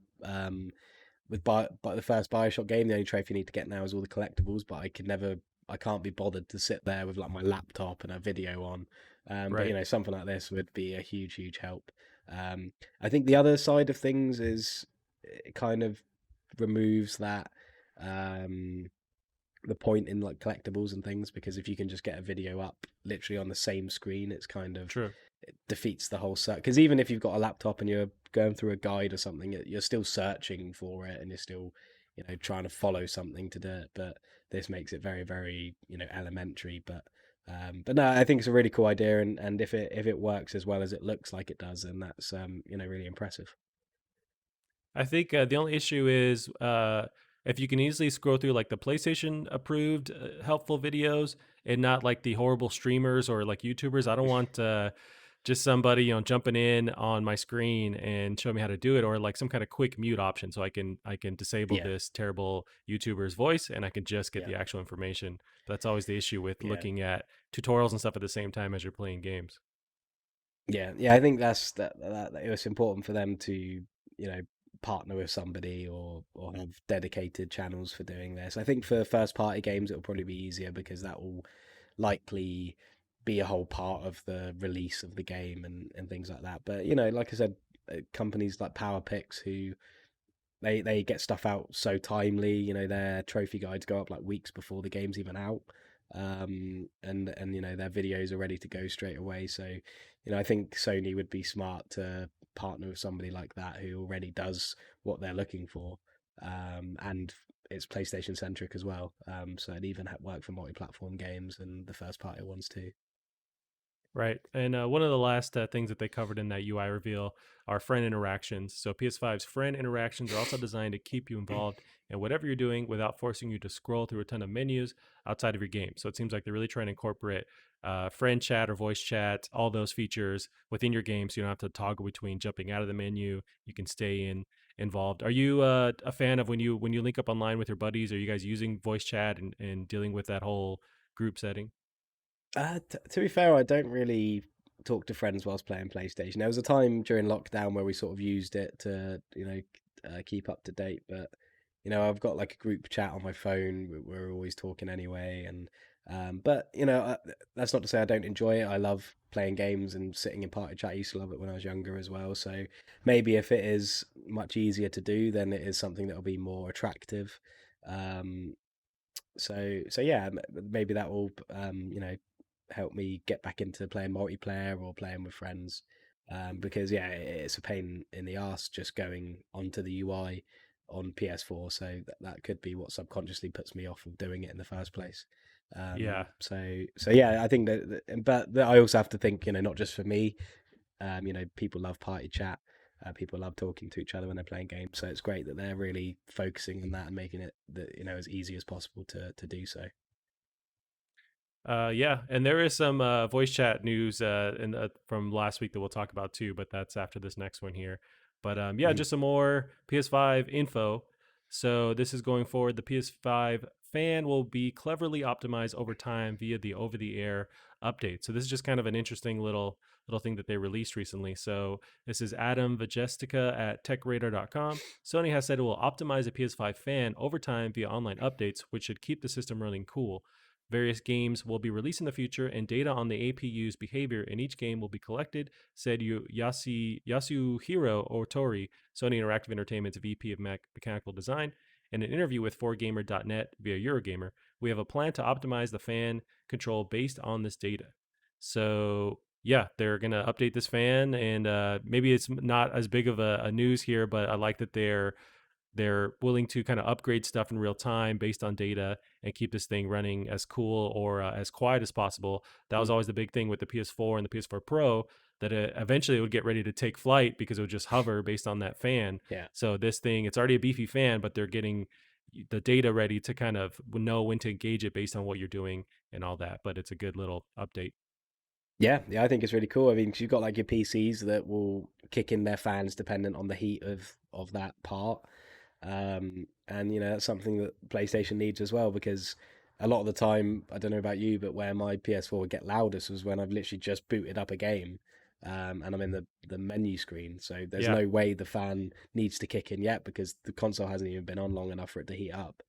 with the first Bioshock game, the only trophy you need to get now is all the collectibles, but I could never I can't be bothered to sit there with like my laptop and a video on. But Right. something like this would be a huge help. I think the other side of things is it kind of removes that um, the point in like collectibles and things, because if you can just get a video up literally on the same screen, it's kind of True. it defeats the whole search. Because even if you've got a laptop and you're going through a guide or something, you're still searching for it and you're still trying to follow something to do it. But this makes it very elementary. But no, I think it's a really cool idea, and if it works as well as it looks like it does, then that's really impressive. I think the only issue is if you can easily scroll through like the PlayStation approved helpful videos and not like the horrible streamers or like YouTubers. I don't want just somebody jumping in on my screen and show me how to do it, or like some kind of quick mute option so I can disable Yeah, this terrible YouTuber's voice and I can just get yeah, the actual information. That's always the issue with yeah. looking at tutorials and stuff at the same time as you're playing games. Yeah. I think that it was important for them to, partner with somebody or have dedicated channels for doing this. I think for first party games, it'll probably be easier because that will likely be a whole part of the release of the game and things like that. But like I said, companies like PowerPix who they get stuff out so timely. Their trophy guides go up like weeks before the game's even out, and their videos are ready to go straight away. So I think Sony would be smart to partner with somebody like that who already does what they're looking for, and it's PlayStation centric as well. So it even work for multi-platform games and the first party ones too. Right. And one of the last things that they covered in that UI reveal are friend interactions. So PS5's friend interactions are also designed to keep you involved in whatever you're doing without forcing you to scroll through a ton of menus outside of your game. So it seems like they're really trying to incorporate friend chat or voice chat, all those features within your game, so you don't have to toggle between jumping out of the menu. You can stay involved. Are you a fan of when you link up online with your buddies? Are you guys using voice chat and dealing with that whole group setting? To be fair, I don't really talk to friends whilst playing PlayStation. There was a time during lockdown where we sort of used it to, keep up to date. But I've got like a group chat on my phone. We're always talking anyway, and but that's not to say I don't enjoy it. I love playing games and sitting in party chat. I used to love it when I was younger as well. So maybe if it is much easier to do, then it is something that will be more attractive. Um, so yeah, maybe that will help me get back into playing multiplayer or playing with friends. Because yeah, it's a pain in the ass just going onto the UI on PS4. So that could be what subconsciously puts me off of doing it in the first place. Yeah. So yeah, I think but I also have to think, not just for me. People love party chat. People love talking to each other when they're playing games. So it's great that they're really focusing on that and making it as easy as possible to do so. Yeah, and there is some voice chat news from last week that we'll talk about too, but that's after this next one here. But yeah, Mhm. just some more PS5 info. So this is going forward. The PS5 fan will be cleverly optimized over time via the over-the-air update. So this is just kind of an interesting little thing that they released recently. So this is Adam Vajestica at TechRadar.com. Sony has said it will optimize a PS5 fan over time via online updates, which should keep the system running cool. Various games will be released in the future, and data on the APU's behavior in each game will be collected, said Yasuhiro Otori, Sony Interactive Entertainment's VP of Mechanical Design. In an interview with 4Gamer.net via Eurogamer, we have a plan to optimize the fan control based on this data. So, yeah, they're going to update this fan, and maybe it's not as big of a news here, but I like that they're willing to kind of upgrade stuff in real time based on data and keep this thing running as cool or as quiet as possible. That was Mm. always the big thing with the PS4 and the PS4 Pro, that eventually it would get ready to take flight because it would just hover based on that fan. Yeah. So this thing, it's already a beefy fan, but they're getting the data ready to kind of know when to engage it based on what you're doing and all that. But it's a good little update. Yeah, I think it's really cool. I mean, 'cause you've got like your PCs that will kick in their fans dependent on the heat of that part. And that's something that PlayStation needs as well, because a lot of the time, I don't know about you, but where my PS4 would get loudest was when I've literally just booted up a game, and I'm in the menu screen. So there's Yeah. no way the fan needs to kick in yet because the console hasn't even been on long enough for it to heat up.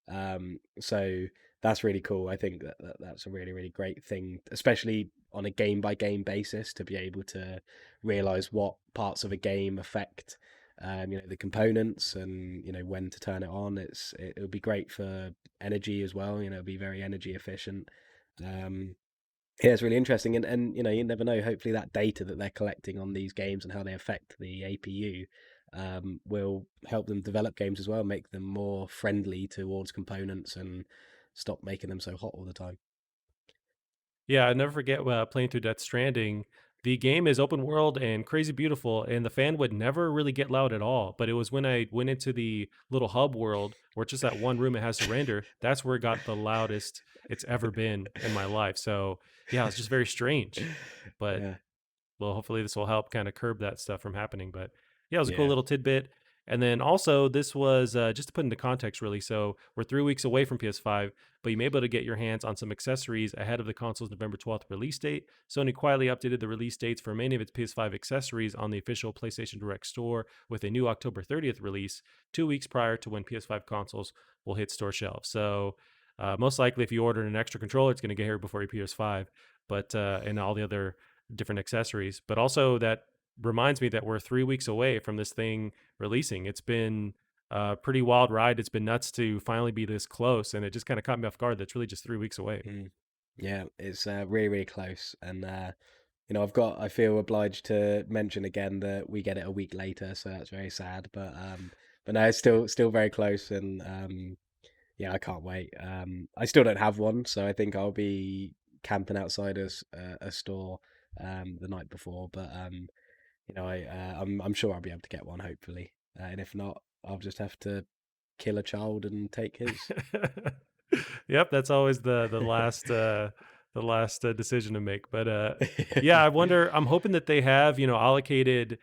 So that's really cool. I think that's a really, really great thing, especially on a game by game basis, to be able to realize what parts of a game affect the components, and when to turn it on. It would be great for energy as well. It'll be very energy efficient. um yeah, it's really interesting, and you never know. Hopefully, that data that they're collecting on these games and how they affect the APU will help them develop games as well, make them more friendly towards components, and stop making them so hot all the time. Yeah, I never forget playing through Death Stranding. The game is open world and crazy beautiful, and the fan would never really get loud at all. But it was when I went into the little hub world where it's just that one room it has to render, that's where it got the loudest it's ever been in my life. So yeah, it's just very strange. But Yeah, well, hopefully this will help kind of curb that stuff from happening. But yeah, it was a cool yeah. little tidbit. And then also, this was just to put into context, really. So we're 3 weeks away from PS5, but you may be able to get your hands on some accessories ahead of the console's November 12th release date. Sony quietly updated the release dates for many of its PS5 accessories on the official PlayStation Direct store with a new October 30th release, 2 weeks prior to when PS5 consoles will hit store shelves. So most likely, if you ordered an extra controller, it's going to get here before your PS5, but and all the other different accessories. But also that reminds me that we're 3 weeks away from this thing releasing. It's been a pretty wild ride. It's been nuts to finally be this close, and it just kind of caught me off guard. That's really just 3 weeks away. Mm. Yeah, it's really, really close. And I feel obliged to mention again that we get it a week later, so that's very sad. But no, it's still very close. And yeah, I can't wait. I still don't have one, so I think I'll be camping outside a store the night before. But I'm sure I'll be able to get one, hopefully. And if not, I'll just have to kill a child and take his. Yep, that's always the last decision to make. But yeah, I wonder. I'm hoping that they have allocated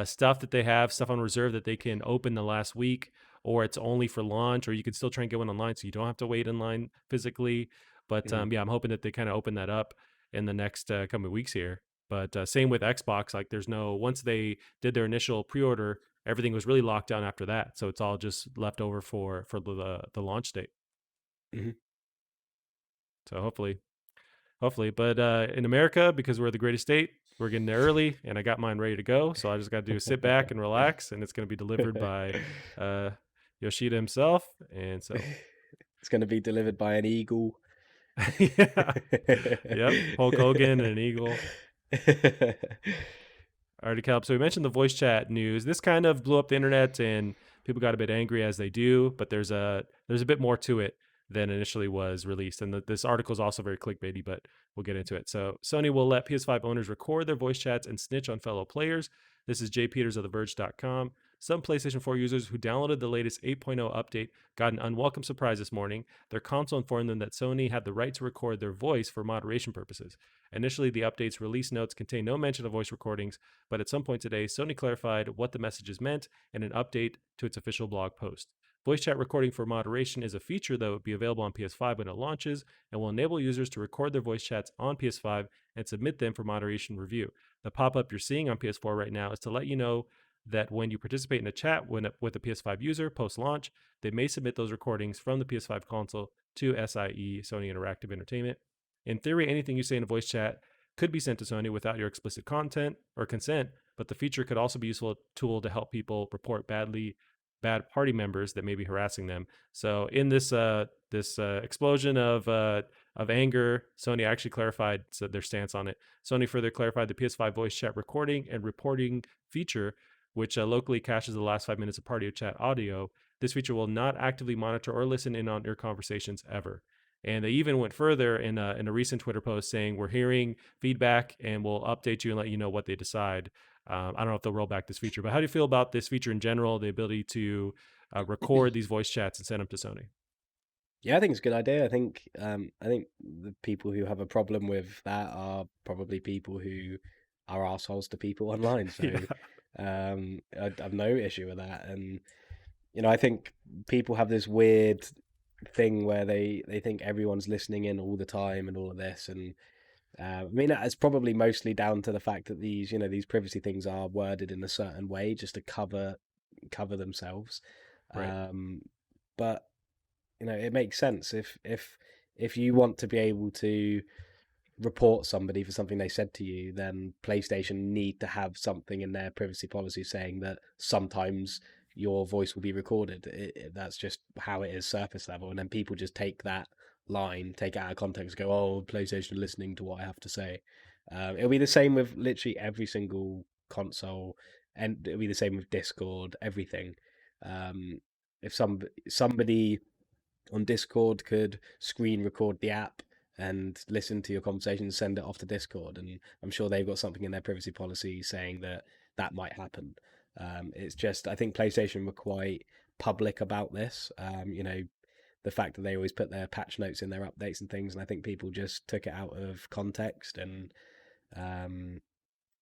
stuff that they have stuff on reserve that they can open the last week, or it's only for launch, or you can still try and get one online, so you don't have to wait in line physically. But Mhm. yeah, I'm hoping that they kind of open that up in the next coming weeks here. But same with Xbox. Like, there's no once they did their initial pre-order, everything was really locked down after that. So it's all just left over for the launch date. Mhm. So hopefully. But in America, because we're the greatest state, we're getting there early, and I got mine ready to go. So I just got to do is sit back and relax, and it's going to be delivered by uh, Yoshida himself. And so, It's going to be delivered by an eagle. yeah, yep, Hulk Hogan and an eagle. Alrighty, Caleb. So we mentioned the voice chat news. This kind of blew up the internet, and people got a bit angry as they do. But there's a bit more to it than initially was released, and this article is also very clickbaity. But we'll get into it. So Sony will let PS5 owners record their voice chats and snitch on fellow players. This is Jay Peters of TheVerge.com. Some PlayStation 4 users who downloaded the latest 8.0 update got an unwelcome surprise this morning. Their console informed them that Sony had the right to record their voice for moderation purposes. Initially, the update's release notes contained no mention of voice recordings, but at some point today, Sony clarified what the messages meant in an update to its official blog post. Voice chat recording for moderation is a feature that will be available on PS5 when it launches and will enable users to record their voice chats on PS5 and submit them for moderation review. The pop up you're seeing on PS4 right now is to let you know that when you participate in a chat with a PS5 user post launch, they may submit those recordings from the PS5 console to SIE, Sony Interactive Entertainment. In theory, anything you say in a voice chat could be sent to Sony without your explicit content or consent, but the feature could also be a useful tool to help people report bad party members that may be harassing them. So in this explosion of anger, Sony actually clarified their stance on it. Sony further clarified the PS5 voice chat recording and reporting feature, which locally caches the last 5 minutes of party chat audio. This feature will not actively monitor or listen in on your conversations ever. And they even went further in a recent Twitter post saying, "We're hearing feedback and we'll update you and let you know what they decide." I don't know if they'll roll back this feature, but how do you feel about this feature in general, the ability to record these voice chats and send them to Sony? Yeah, I think it's a good idea. I think the people who have a problem with that are probably people who are assholes to people online. So Yeah, I have no issue with that. And I think people have this weird thing where they think everyone's listening in all the time and all of this. And I mean, it's probably mostly down to the fact that these privacy things are worded in a certain way just to cover themselves. right. Um, but it makes sense if you want to be able to report somebody for something they said to you, then PlayStation need to have something in their privacy policy saying that sometimes your voice will be recorded. That's just how it is, surface level, and then people just take that line, take it out of context, go, "Oh, PlayStation listening to what I have to say." It'll be the same with literally every single console, and it'll be the same with Discord, everything. If somebody on Discord could screen record the app and listen to your conversation and send it off to Discord, and I'm sure they've got something in their privacy policy saying that that might happen. It's just, I think PlayStation were quite public about this. The fact that they always put their patch notes in their updates and things, and I think people just took it out of context um,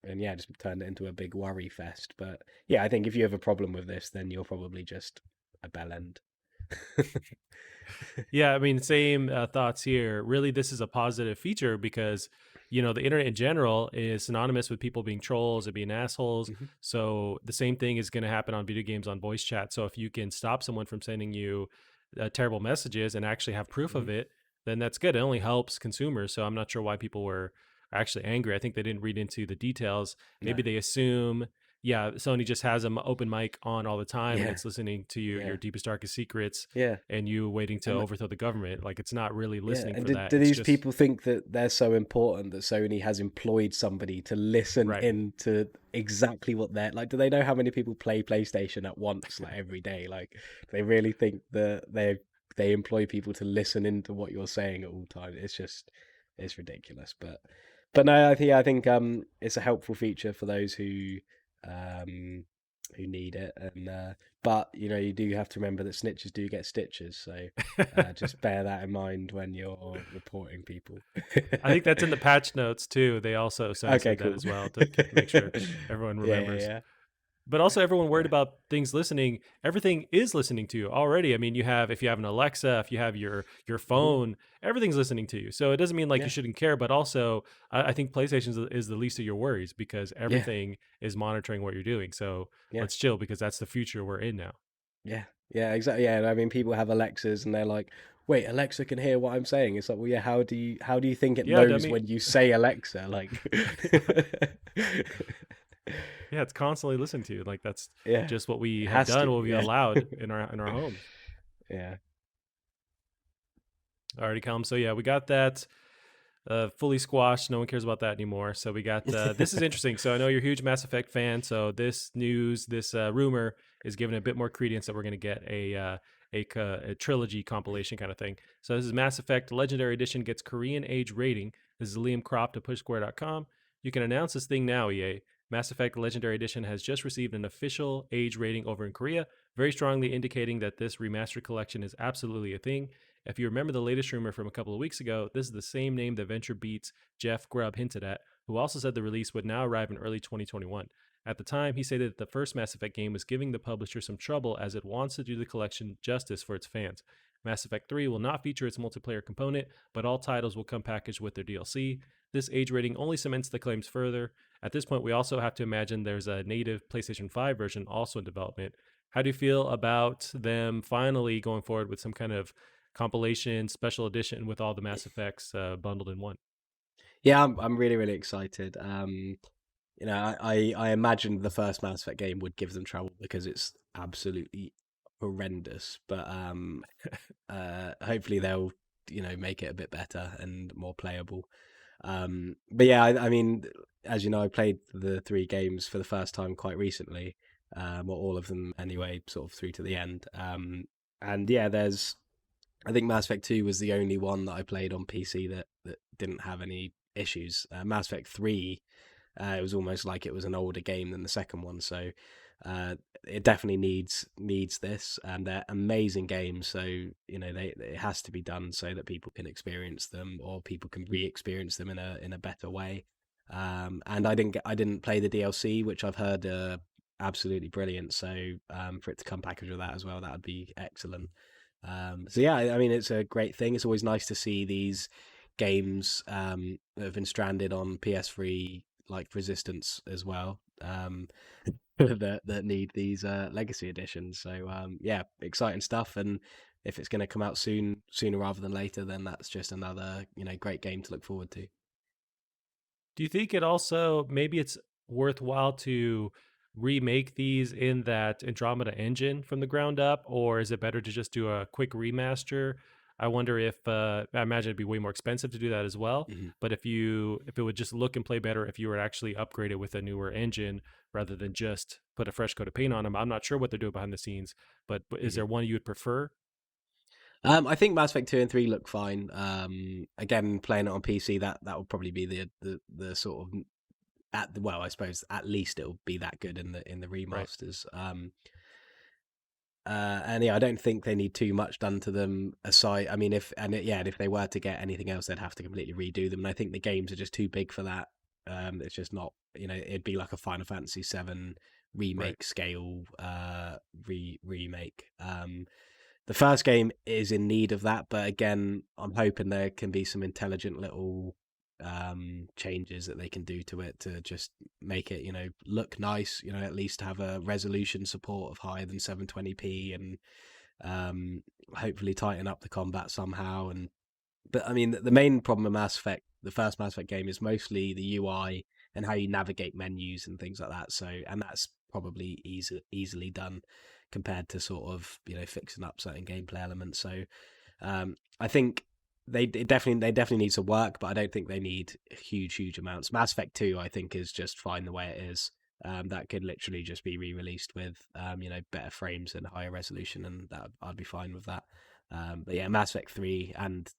and yeah, just turned it into a big worry fest. But yeah, I think if you have a problem with this, then you're probably just a bell end. Yeah, I mean, same thoughts here. Really, this is a positive feature because, the internet in general is synonymous with people being trolls and being assholes. Mhm. So the same thing is going to happen on video games on voice chat. So if you can stop someone from sending you terrible messages and actually have proof of Mhm. it, then that's good. It only helps consumers. So I'm not sure why people were actually angry. I think they didn't read into the details. No. Maybe they assume, yeah, Sony just has an open mic on all the time and Yeah. it's listening to your Yeah. deepest, darkest secrets Yeah. and you waiting to And overthrow the government. Like, it's not really yeah, listening and for do that. It's these just people think that they're so important that Sony has employed somebody to listen right. into exactly what they're like? Do they know how many people play PlayStation at once, like every day? Like, do they really think that they employ people to listen into what you're saying at all times? It's ridiculous. But no, I think it's a helpful feature for those who need it, and but you do have to remember that snitches do get stitches, so just bear that in mind when you're reporting people. I think that's in the patch notes too. They also Okay, censored that cool. as well to make sure everyone Yeah, remembers. yeah, But also everyone worried yeah. about things listening. Everything is listening to you already. I mean, if you have an Alexa, if you have your Hmm. phone, everything's listening to you. So it doesn't mean like you Yeah, shouldn't care, but also I think PlayStation is the least of your worries because yeah, everything is monitoring what you're doing. So yeah, let's chill because that's the future we're in now. yeah, yeah, exactly. Yeah, and I mean, people have Alexas, and they're like, "Wait, Alexa can hear what I'm saying." It's like, well, yeah. How do you think it Yeah, knows dummy. when you say Alexa? Like, Yeah, it's constantly listening to you. Like that's yeah, just what we it have has done, to. what we Yeah, allowed in our homes. yeah. Already come. So yeah, we got that fully squashed. No one cares about that anymore. So we got this is interesting. So I know you're a huge Mass Effect fan. So this news, this rumor is giving a bit more credence that we're going to get a trilogy compilation kind of thing. So this is Mass Effect Legendary Edition gets Korean age rating. This is Liam Croft of PushSquare.com. You can announce this thing now, EA. Mass Effect Legendary Edition has just received an official age rating over in Korea, very strongly indicating that this remastered collection is absolutely a thing. If you remember the latest rumor from a couple of weeks ago, this is the same name that Venture Beats Jeff Grubb hinted at, who also said the release would now arrive in early 2021. At the time, he stated that the first Mass Effect game was giving the publisher some trouble as it wants to do the collection justice for its fans. Mass Effect 3 will not feature its multiplayer component, but all titles will come packaged with their DLC. This age rating only cements the claims further. At this point, we also have to imagine there's a native PlayStation 5 version also in development. How do you feel about them finally going forward with some kind of compilation special edition with all the Mass Effects bundled in one? Yeah, I'm really really excited. I imagined the first Mass Effect game would give them trouble because it's absolutely horrendous. But hopefully they'll make it a bit better and more playable. But yeah, I mean, as you know, I played the three games for the first time quite recently, or all of them anyway, sort of through to the end. And yeah, I think Mass Effect 2 was the only one that I played on PC that didn't have any issues. Mass Effect 3, it was almost like it was an older game than the second one, so uh, it definitely needs this, and they're amazing games. So it has to be done so that people can experience them, or people can re-experience them in a better way. And I didn't play the DLC, which I've heard absolutely brilliant. So for it to come packaged with that as well, that would be excellent. So yeah, I mean, it's a great thing. It's always nice to see these games that have been stranded on PS3, like Resistance as well, that need these legacy editions. So yeah, exciting stuff. And if it's going to come out sooner rather than later, then that's just another great game to look forward to. Do you think it also maybe it's worthwhile to remake these in that Andromeda engine from the ground up, or is it better to just do a quick remaster? I wonder if I imagine it'd be way more expensive to do that as well. Mhm. But if it would just look and play better if you were actually upgraded with a newer engine rather than just put a fresh coat of paint on them. I'm not sure what they're doing behind the scenes, but is Mhm. there one you would prefer? I think Mass Effect 2 and 3 look fine. Again, playing it on PC, that would probably be the sort of I suppose at least it'll be that good in the Right. remasters. And yeah, I don't think they need too much done to them. Aside, I mean, and if they were to get anything else, they'd have to completely redo them. And I think the games are just too big for that. It's just not, it'd be like a Final Fantasy VII Right. remake scale remake. The first game is in need of that, but again, I'm hoping there can be some intelligent little changes that they can do to it to just make it look nice, at least have a resolution support of higher than 720p, and hopefully tighten up the combat somehow. And but I mean, the main problem with Mass Effect, the first Mass Effect game, is mostly the UI and how you navigate menus and things like that. So, and that's probably easily done compared to sort of fixing up certain gameplay elements. So, I think they definitely need some work, but I don't think they need huge amounts. Mass Effect 2, I think, is just fine the way it is. That could literally just be re-released with better frames and higher resolution, and that I'd be fine with that. But yeah, Mass Effect 3 and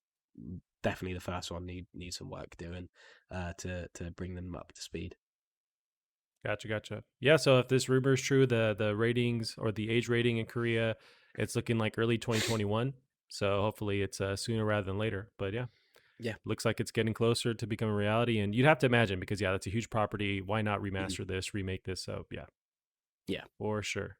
definitely the first one need some work doing to bring them up to speed. Gotcha. Yeah, so if this rumor is true, the ratings or the age rating in Korea, it's looking like early 2021. So hopefully it's sooner rather than later. But yeah, Yeah. looks like it's getting closer to becoming reality. And you'd have to imagine because yeah, that's a huge property. Why not Mhm. remaster this, remake this? So yeah, Yeah. for sure.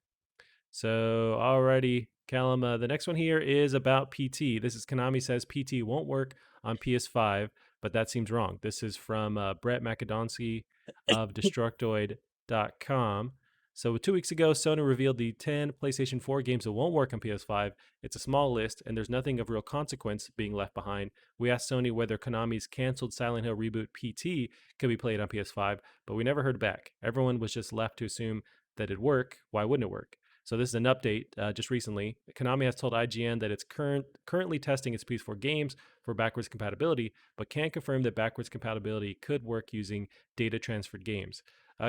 So alrighty, Callum. The next one here is about PT. This is Konami says PT won't work on PS5, but that seems wrong. This is from Brett Macedonsky of Destructoid.com. So 2 weeks ago, Sony revealed the 10 PlayStation 4 games that won't work on PS5. It's a small list, and there's nothing of real consequence being left behind. We asked Sony whether Konami's canceled Silent Hill reboot PT could be played on PS5, but we never heard back. Everyone was just left to assume that it'd work. Why wouldn't it work? So this is an update just recently. Konami has told IGN that it's currently testing its PS4 games for backwards compatibility, but can't confirm that backwards compatibility could work using data transferred games.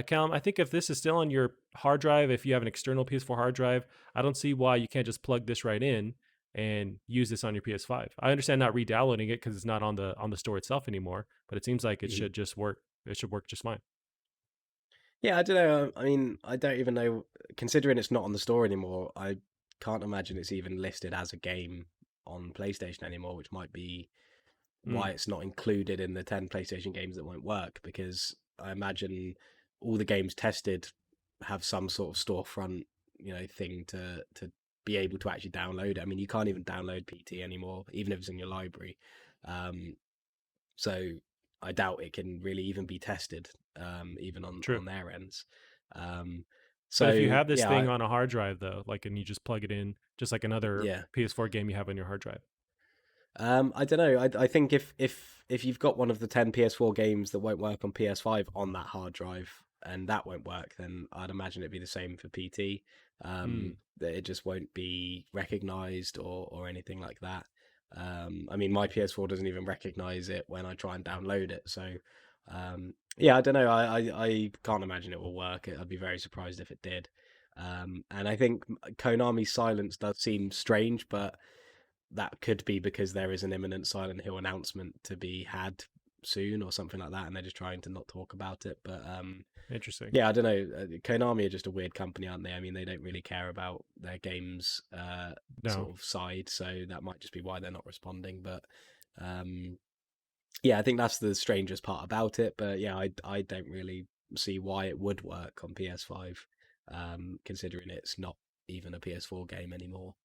Callum, I think if this is still on your hard drive, if you have an external PS4 hard drive, I don't see why you can't just plug this right in and use this on your PS5. I understand not re-downloading it because it's not on the store itself anymore, but it seems like it Mhm. should just work. It should work just fine. Yeah, I don't know. I mean, I don't even know. Considering it's not on the store anymore, I can't imagine it's even listed as a game on PlayStation anymore, which might be Mm, why it's not included in the 10 PlayStation games that won't work. Because I imagine all the games tested have some sort of storefront, thing to be able to actually download it. I mean, you can't even download PT anymore, even if it's in your library. Um, So I doubt it can really even be tested, even true. on their ends. Um, But if you so have this yeah, thing on a hard drive, though, like, and you just plug it in, just like another yeah. PS4 game you have on your hard drive. I don't know. I think if you've got one of the 10 PS4 games that won't work on PS5 on that hard drive, and that won't work, then I'd imagine it'd be the same for PT. Mm, That it just won't be recognized or anything like that. I mean, my PS4 doesn't even recognize it when I try and download it. So, yeah, I don't know. I can't imagine it will work. I'd be very surprised if it did. And I think Konami's silence does seem strange, but that could be because there is an imminent Silent Hill announcement to be had soon or something like that, and they're just trying to not talk about it. But interesting. yeah, I don't know. Konami are just a weird company, aren't they? I mean, they don't really care about their games No. sort of side, so that might just be why they're not responding. But um, yeah, I think that's the strangest part about it. But yeah, I don't really see why it would work on PS5, considering it's not even a PS4 game anymore.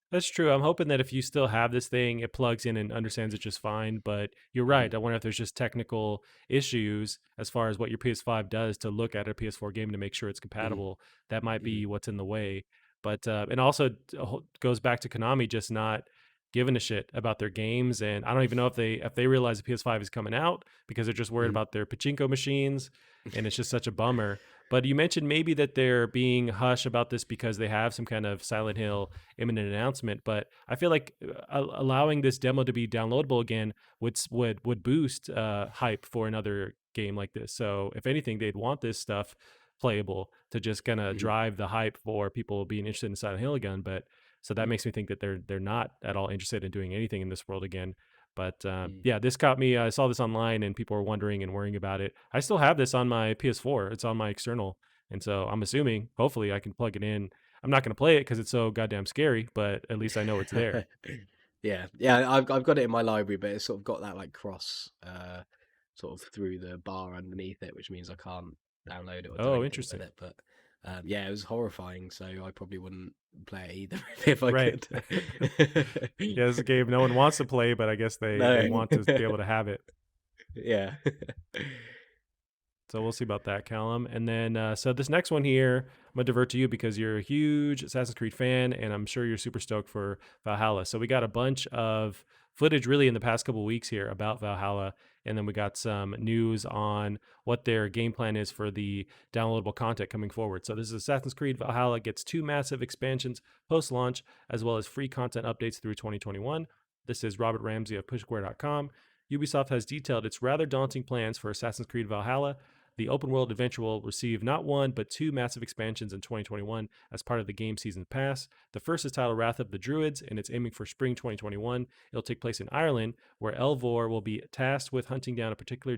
That's true. I'm hoping that if you still have this thing, it plugs in and understands it just fine. But you're Mhm. right. I wonder if there's just technical issues as far as what your PS5 does to look at a PS4 game to make sure it's Mhm. compatible. That might Mhm. be what's in the way. But and also goes back to Konami just not giving a shit about their games, and I don't even know if they realize the PS5 is coming out because they're just worried Mhm. about their pachinko machines, and it's just such a bummer. But you mentioned maybe that they're being hush about this because they have some kind of Silent Hill imminent announcement. But I feel like allowing this demo to be downloadable again would boost hype for another game like this. So if anything, they'd want this stuff playable to just kind of Mhm. drive the hype for people being interested in Silent Hill again. But so that makes me think that they're not at all interested in doing anything in this world again. But Mhm. yeah, this caught me. I saw this online and people were wondering and worrying about it. I still have this on my PS4. It's on my external, and so I'm assuming hopefully I can plug it in. I'm not going to play it because it's so goddamn scary, but at least I know it's there. Yeah. I've got it in my library, but it's sort of got that like cross sort of through the bar underneath it, which means I can't download it or do Oh, anything with interesting. it. But yeah, it was horrifying, so I probably wouldn't play it either if I Right. could. Yeah, this is a game no one wants to play, but I guess they No. want to be able to have it. Yeah. So we'll see about that, Callum. And then, so this next one here, I'm gonna divert to you because you're a huge Assassin's Creed fan, and I'm sure you're super stoked for Valhalla. So we got a bunch of footage really in the past couple weeks here about Valhalla, and then we got some news on what their game plan is for the downloadable content coming forward. So this is Assassin's Creed Valhalla gets 2 massive expansions post-launch, as well as free content updates through 2021. This is Robert Ramsey of PushSquare.com. Ubisoft has detailed its rather daunting plans for Assassin's Creed Valhalla. The open world adventure will receive not one, but 2 massive expansions in 2021 as part of the game season pass. The first is titled Wrath of the Druids, and it's aiming for spring 2021. It'll take place in Ireland, where L2R2 will be tasked with hunting down a particular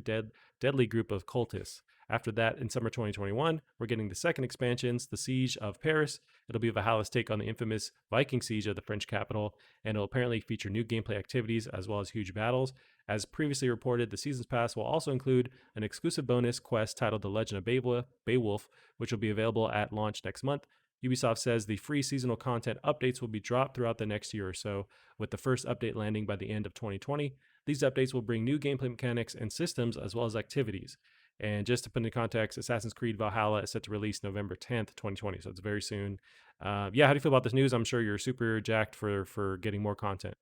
deadly group of cultists. After that, in summer 2021, we're getting the second expansions, The Siege of Paris. It'll be Valhalla's take on the infamous Viking siege of the French capital, and it'll apparently feature new gameplay activities as well as huge battles. As previously reported, the Season's Pass will also include an exclusive bonus quest titled The Legend of Beowulf, which will be available at launch next month. Ubisoft says the free seasonal content updates will be dropped throughout the next year or so, with the first update landing by the end of 2020. These updates will bring new gameplay mechanics and systems as well as activities. And just to put into context, Assassin's Creed Valhalla is set to release November 10th, 2020, so it's very soon. Yeah, how do you feel about this news? I'm sure you're super jacked for getting more content.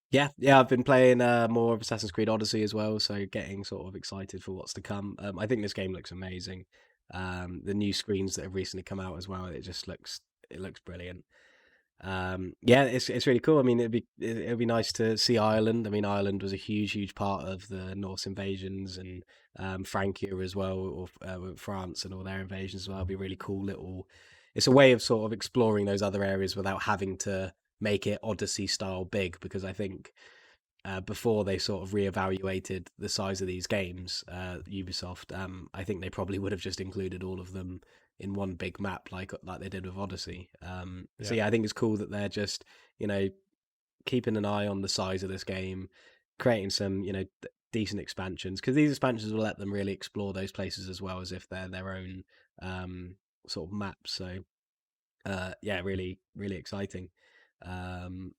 Yeah, I've been playing more of Assassin's Creed Odyssey as well, so getting sort of excited for what's to come. I think this game looks amazing. The new screens that have recently come out as well, it looks brilliant. Yeah, it's really cool. I mean, it'd be nice to see Ireland. I mean, Ireland was a huge part of the Norse invasions, and Francia as well, or with France and all their invasions as well. It'd be really cool little. It's a way of sort of exploring those other areas without having to make it Odyssey style big, because I think before they sort of reevaluated the size of these games, Ubisoft, I think they probably would have just included all of them in one big map, like they did with Odyssey. So Yeah. yeah, I think it's cool that they're just keeping an eye on the size of this game, creating some decent expansions, because these expansions will let them really explore those places as well as if they're their own sort of maps. So yeah, really exciting. Um,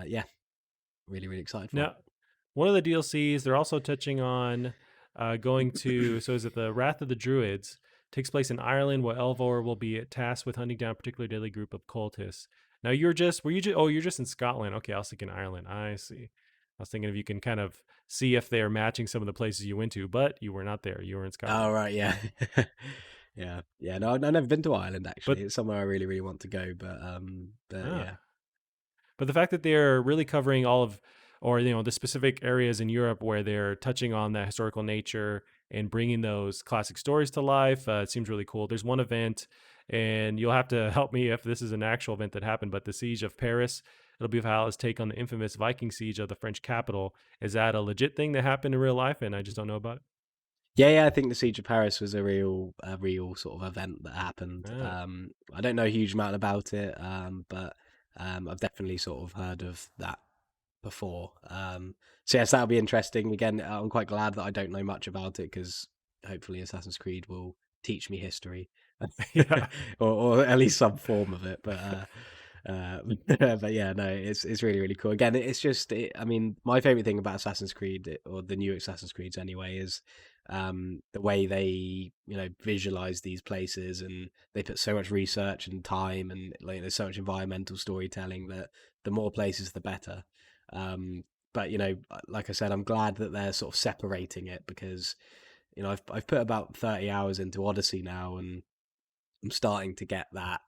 yeah, really excited for it. Now, one of the DLCs, they're also touching on going to, so is it the Wrath of the Druids? Takes place in Ireland, where Elvor will be tasked with hunting down a particular deadly group of cultists. Now, you're just in Scotland. Okay, I was thinking Ireland. I see. I was thinking if you can kind of see if they're matching some of the places you went to, but you were not there. You were in Oh Scotland. right, yeah, yeah. No, I've never been to Ireland But actually. It's somewhere I really want to go, but ah, yeah. But the fact that they're really covering all of, or the specific areas in Europe where they're touching on that historical nature and bringing those classic stories to life, it seems really cool. There's one event, and you'll have to help me if this is an actual event that happened, but the Siege of Paris. It'll be Valhalla's take on the infamous Viking siege of the French capital. Is that a legit thing that happened in real life, and I just don't know about it? Yeah, I think the Siege of Paris was a real sort of event that happened. Ah, I don't know a huge amount about it, but I've definitely sort of heard of that before. So yes, that'll be interesting. Again, I'm quite glad that I don't know much about it, because hopefully Assassin's Creed will teach me history, yeah. or at least some form of it. Uh, but yeah, no, it's really cool. Again, I mean, my favorite thing about Assassin's Creed, or the new Assassin's Creeds anyway, is the way they visualize these places, and they put so much research and time, and like there's so much environmental storytelling that the more places the better. But like I said, I'm glad that they're sort of separating it, because I've put about 30 hours into Odyssey now, and I'm starting to get that.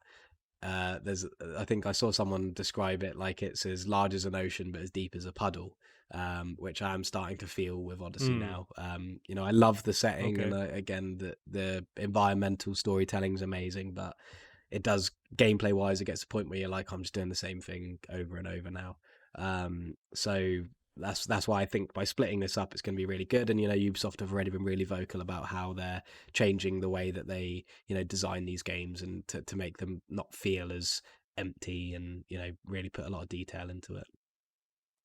I think I saw someone describe it like it's as large as an ocean but as deep as a puddle, which I am starting to feel with Odyssey now. I love the setting, Okay. and again, the environmental storytelling is amazing, but it does, gameplay wise, it gets to the point where you're like, I'm just doing the same thing over and over now. So that's why I think by splitting this up, it's going to be really good. And Ubisoft have already been really vocal about how they're changing the way that they design these games, and to make them not feel as empty, and really put a lot of detail into it.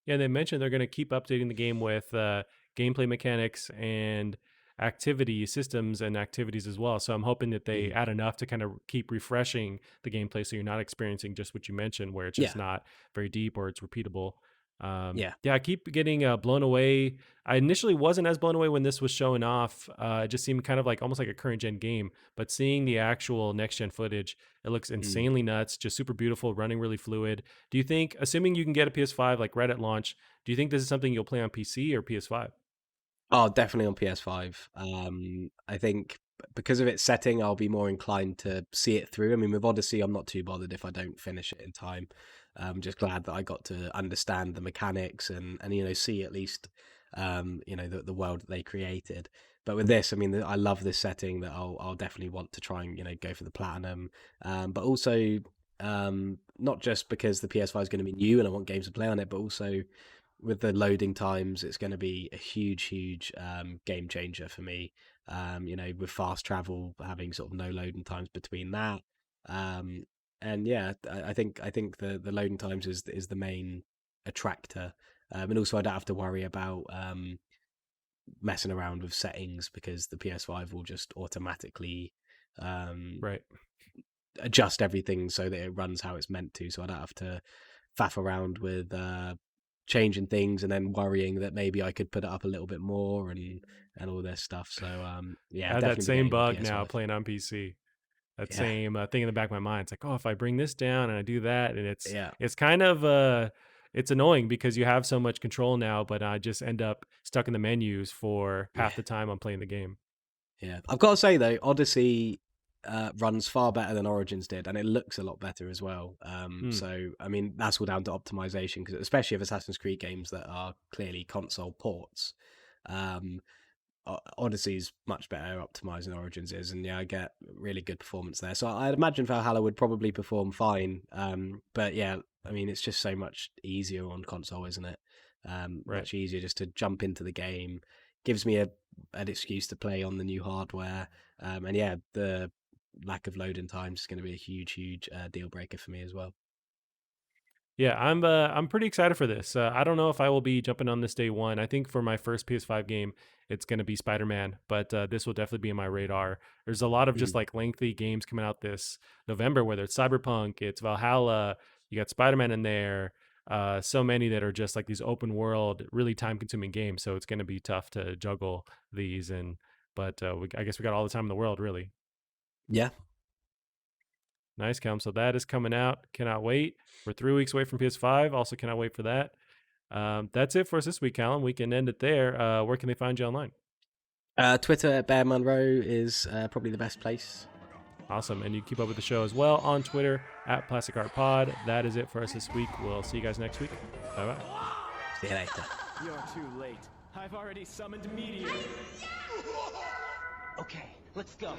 Yeah, they mentioned they're going to keep updating the game with gameplay mechanics and activity systems and activities as well. So I'm hoping that they add enough to kind of keep refreshing the gameplay, so you're not experiencing just what you mentioned, where it's just not very deep or it's repeatable. Yeah. I keep getting blown away. I initially wasn't as blown away when this was showing off. It just seemed kind of like almost like a current gen game, but seeing the actual next gen footage, it looks insanely nuts, just super beautiful, running really fluid. Do you think, assuming you can get a PS5 like right at launch, do you think this is something you'll play on PC or PS5? Oh, definitely on PS5. I think because of its setting, I'll be more inclined to see it through. I mean, with Odyssey, I'm not too bothered if I don't finish it in time. I'm just glad that I got to understand the mechanics, and see at least the world that they created. But with this, I mean, I love this setting, that I'll definitely want to try and go for the platinum. But also, not just because the PS5 is going to be new and I want games to play on it, but also with the loading times, it's going to be a huge game changer for me. With fast travel having sort of no loading times between that. And yeah, I think the loading times is the main attractor. And also, I don't have to worry about messing around with settings, because the PS5 will just automatically Right. adjust everything so that it runs how it's meant to. So I don't have to faff around with changing things and then worrying that maybe I could put it up a little bit more, and all this stuff. So yeah, I have that definitely same getting the bug now PS5. playing on PC. That Yeah, same thing in the back of my mind. It's like, oh, if I bring this down and I do that, and yeah, it's kind of it's annoying because you have so much control now, but I just end up stuck in the menus for yeah, half the time I'm playing the game. yeah. I've got to say though, Odyssey runs far better than Origins did, and it looks a lot better as well. Hmm. So I mean, that's all down to optimization, because especially of Assassin's Creed games that are clearly console ports. Um, Odyssey's much better optimized than Origins is, and yeah, I get really good performance there. So I'd imagine Valhalla would probably perform fine. But yeah, I mean, it's just so much easier on console, isn't it? Right. Much easier just to jump into the game. Gives me an excuse to play on the new hardware. And yeah, the lack of loading times is going to be a huge deal breaker for me as well. Yeah, I'm pretty excited for this. I don't know if I will be jumping on this day one. I think for my first PS5 game, it's going to be Spider-Man, but this will definitely be in my radar. There's a lot of just Mm. like lengthy games coming out this November, whether it's Cyberpunk, it's Valhalla, you got Spider-Man in there. So many that are just like these open world, really time consuming games. So it's going to be tough to juggle these. But I guess we got all the time in the world, really. Yeah. Nice, Callum. So that is coming out. Cannot wait. We're 3 weeks away from PS5. Also, cannot wait for that. That's it for us this week, Callum. We can end it there. Where can they find you online? Twitter at Bear Monroe is probably the best place. Awesome. And you keep up with the show as well on Twitter at Plastic Art Pod. That is it for us this week. We'll see you guys next week. Bye bye. See you later. You're too late. I've already summoned Meteor. Okay, let's go.